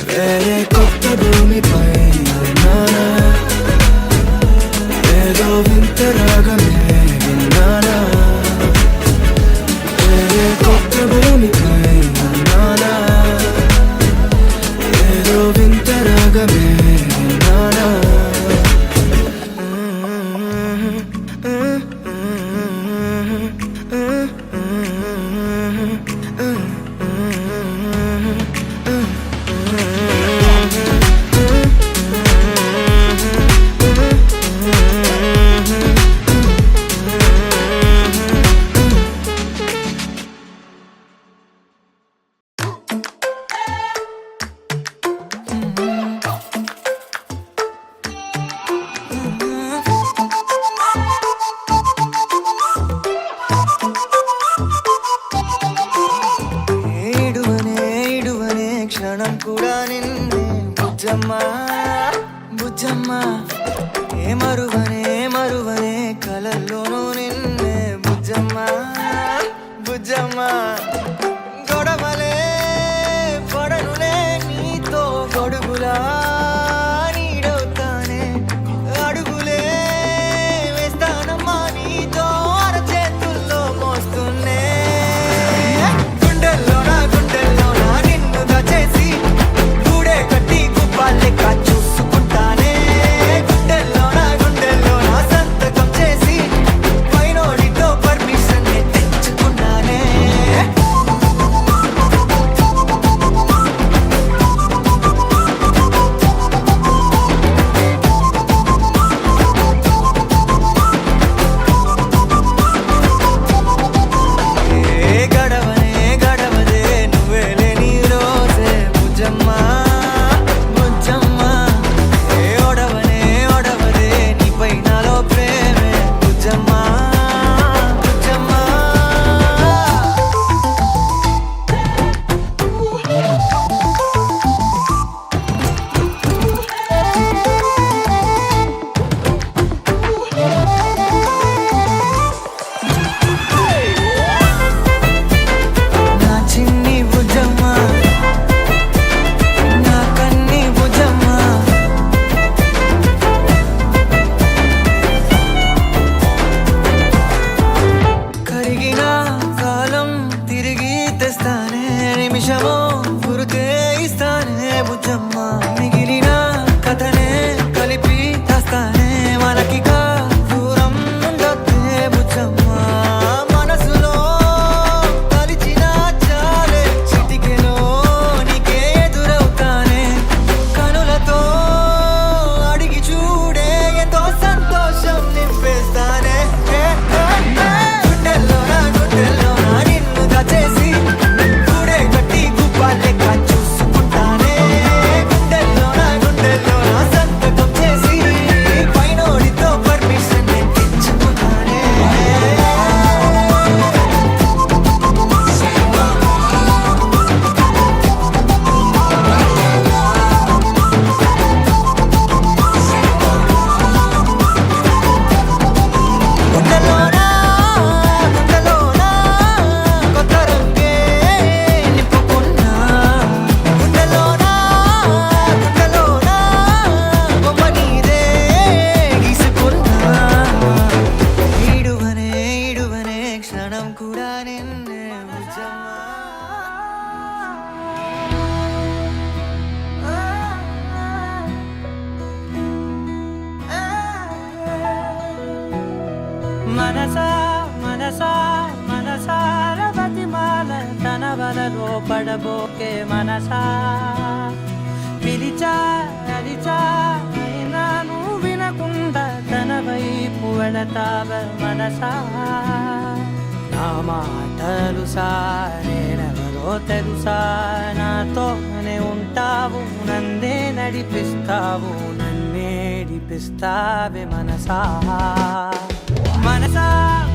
[SPEAKER 11] వేరే కొత్త భూమిపై ఉన్నానా ఏదో వింత రాగమే విన్నానా వేరే కొత్త బుజ్జమ్మ బుజ్జమ్మ ఏ మరువనే కలల్లోనూ నిన్నే బుజ్జమ్మ బుజ్జమ్మ గొడవలే పడనులే నీతో గొడుగులా నీడవుతానే అడుగులే వేస్తానమ్మా నీతో అరచేతుల్లో మోస్తున్నే గుండెల్లోనా నిన్ను దాచేసి గూడే కట్టి గుప్పాలెక్క చూసుకుంటానే గుండెల్లోనా సంతకం చేసి పైనోడితో పర్మిషన్ తెచ్చుకున్నానే ఏ గడవదే నువ్వే లేని రోజే బుజ్జమ్మ బుజ్జమ్మ ఏ ఒడవదే నీపై నాలో ప్రేమే బుజ్జమ్మ బుజ్జమ్మ నా చిన్ని బుజ్జమ్మ నా కన్ని బుజ్జమ్మ కరిగిన కాలం తిరిగి తెస్తానే నిమిషమో గురుతే ఇస్తానే బుజ్జమ్మ మిగిలిన కథనే కలిపి తెస్తానే మనకిక దూరం ఉండొద్దే బుజ్జమ్మ మనసులో కలిచిన చాలే చిటికెలో నీకే ఎదురవుతానే కనులతో అడిగి చూడే ఎంతో సంతోషం నింపేస్తానే గుండెల్లోనా నిన్ను దాచేసి గూడే కట్టి గుప్పాలెక్క చూసుకుంటానే గుండెల్లోనా సంతకం చేసి పైనోడితో పర్మిషన్ తెచ్చుకుంటానే గుండెల్లోనా కొత్త రంగే నింపుకున్నా గుండెల్లోనా బొమ్మ నీదే గీసుకున్నా ఈడువనే క్షణం కూడా నిన్నే
[SPEAKER 6] మనసార బతిమాల తన వలలో పడబోకే మనసా పిలిచా అరిచా అయినా నువ్వు వినకుండా తన వైపు వెళతావ మనసా నా మాటలు నేనెవరో తెలుసా నాతోనే ఉంటావు నన్నే నడిపిస్తావు నన్నేడిపిస్తావే మనసా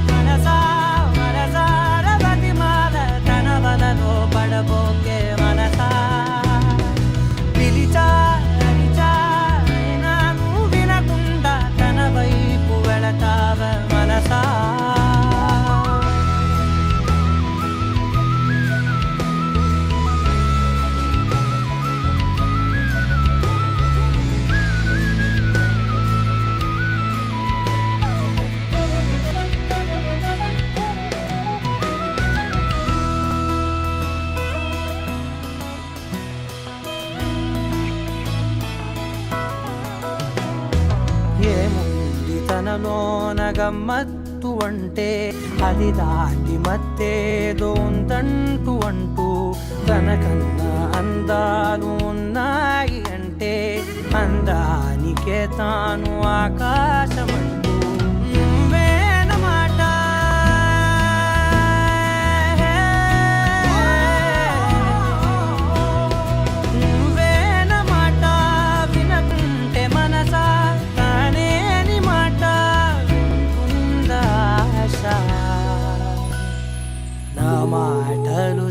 [SPEAKER 6] మనసార బతిమాల తన వలలో పడబోకే మనసా పిలిచా అరిచా అయినా నువ్వు వినకుండా తన వైపు వెళతావ మనసా ఏముంది తనలోన గమ్మత్తు అంటే అది దాటి మత్తేదో ఉందంటూ అంటూ తనకన్నా అందాలు ఉన్నాయి అంటే అందానికే తాను ఆకాశమంటూ నువ్వేనమాట నువ్వేనమాట వినకుంటే మనసా తానేని మాట ఉందాశ నా మాటలు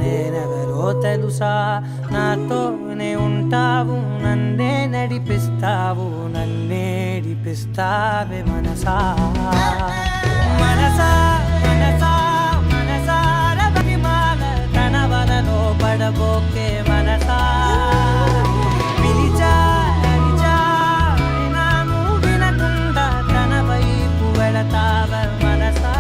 [SPEAKER 6] నేనెవరో
[SPEAKER 12] తెలుసా నాతోనే ఉంటావు నన్నే నడిపిస్తావు నన్నేడిపిస్తావే మనసా మనసా మనసా మనసార బతిమాల తన వలలో పడబోకే మనసా పిలిచా అరిచా నాను వినకుండా తన వైపు వెళతావ మనసా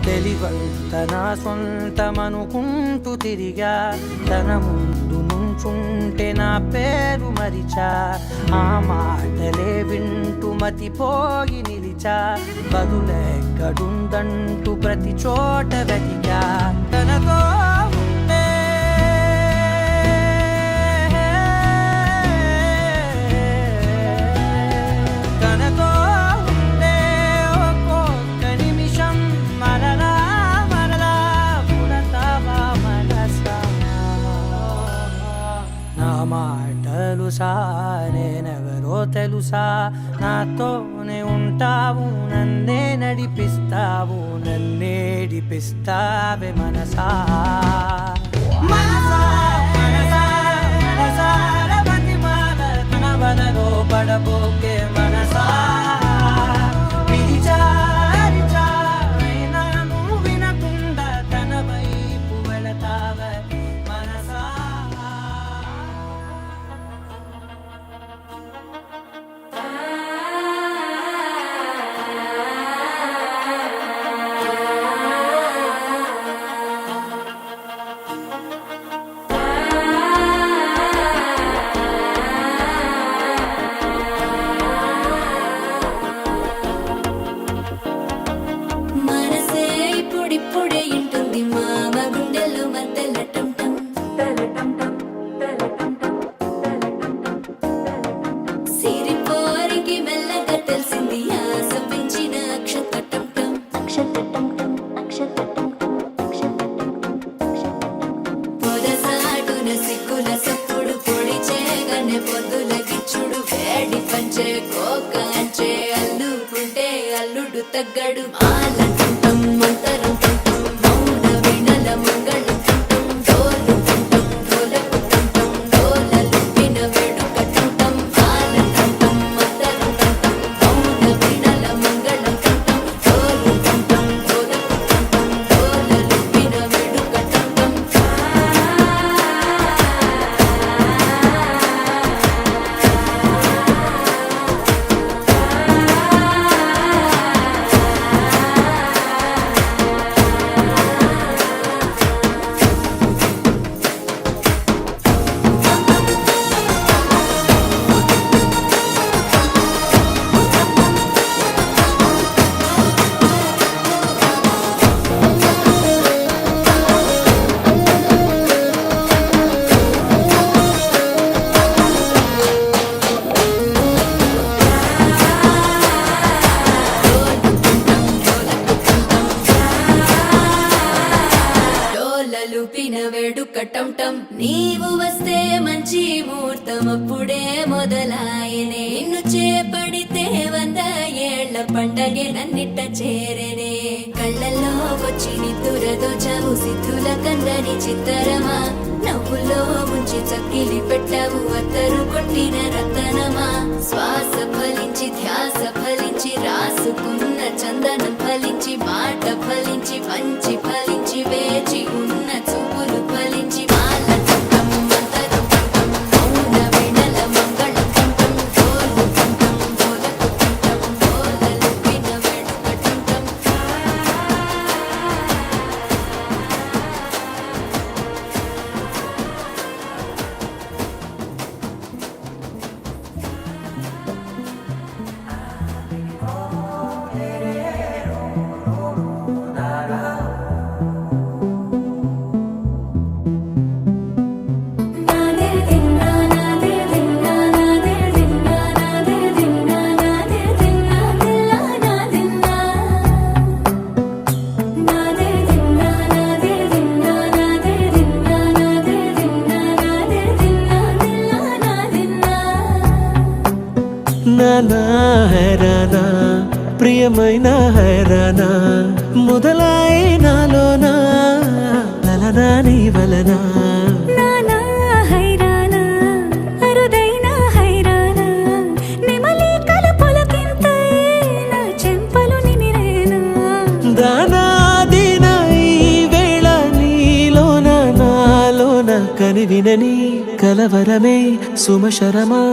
[SPEAKER 12] తెలివంత నా సొంతమనుకుంటూ తిరిగా తన ముందు నుంచుంటే నా పేరు మరిచా ఆ మాటలే వింటూ మతిపోయి నిలిచా బదులెక్కడుందంటూ ప్రతి చోట వెతికా తనతో ఉండే తనతో ఉండే ఒక్కొక్క నిమిషం మరలా మరలా పుడతావా మనసా నా మాటలు నేనెవరో తెలుసా నాతోనే ఉంటావు నన్నే నడిపిస్తావు నన్నేడిపిస్తావే మనసా మనసా మనసా మనసార బతిమాల తన వలలో పడబోకే మనసా పిలిచా అరిచా అయినా నువ్వు వినకుండా తన వైపు వెళతావే మనసా
[SPEAKER 2] మనసే ఇప్పుడిప్పుడే ఇంటుంది మామ గుండెల్లో మధ్యలో టంటం సిరిపోరికి మెల్లగా తెలిసింది ఆశ పెంచిన అక్షతటం పొదసాటున సిగ్గుల సప్పుడు పొడి చేయగానే పొద్దుల గిచ్చుడు వేడి పంచే కోక అంచే అల్లుకుంటే అల్లుడు తగ్గడు ఆలంటుంటం మంతరం టుంటం మౌన వినల మంగళం టుంటం డోలు టుంటం డోలకు టుంటం డోలలు విన వేడుక టుంటం ఆలంటుంటం మంతరం టుంటం మౌన వినల మంగళం టుంటం డోలు టుంటం డోలకు టుంటం డోలలు విన వేడుక టుంటం డోలలు పిన వేడుక టంటం నీవు వస్తే మంచి ముహూర్తం అప్పుడే మొదలాయనే నిన్ను చేపడితే 100 ఏళ్ల పండగే నన్నిట్ట చేరనే కళ్ళల్లో వచ్చి నిద్దురదో చవు సిద్ధుల కందని చిత్తరమా నవ్వులో ముంచి చక్కిలి పెట్టావు అత్తరు కొట్టిన రతనమా శ్వాస ఫలించి ధ్యాస ఫలించి రాసుకున్న చందనం ఫలించి మాట ఫలించి పంచి ఫలించి వేచి ఉన్న చూపులు ఫలించి మాల టుంటం మంతరం టుంటం మౌన వినల మంగళం టుంటం డోలు టుంటం డోలకు టుంటం డోలలు విన వేడుక టుంటం
[SPEAKER 12] da da
[SPEAKER 11] ఏమైనా హైరానా మొదలాయే నాలోనా లలనా నీ వలనా
[SPEAKER 2] నానా హైరానా అరుదైన హైరానా నెమలి కలుపులకింతై నా చెంపలు నిమిరేనా
[SPEAKER 11] దానాదిన ఈ వేళ నీలోన నాలోన కనివినని కలవరమే సుమశరమా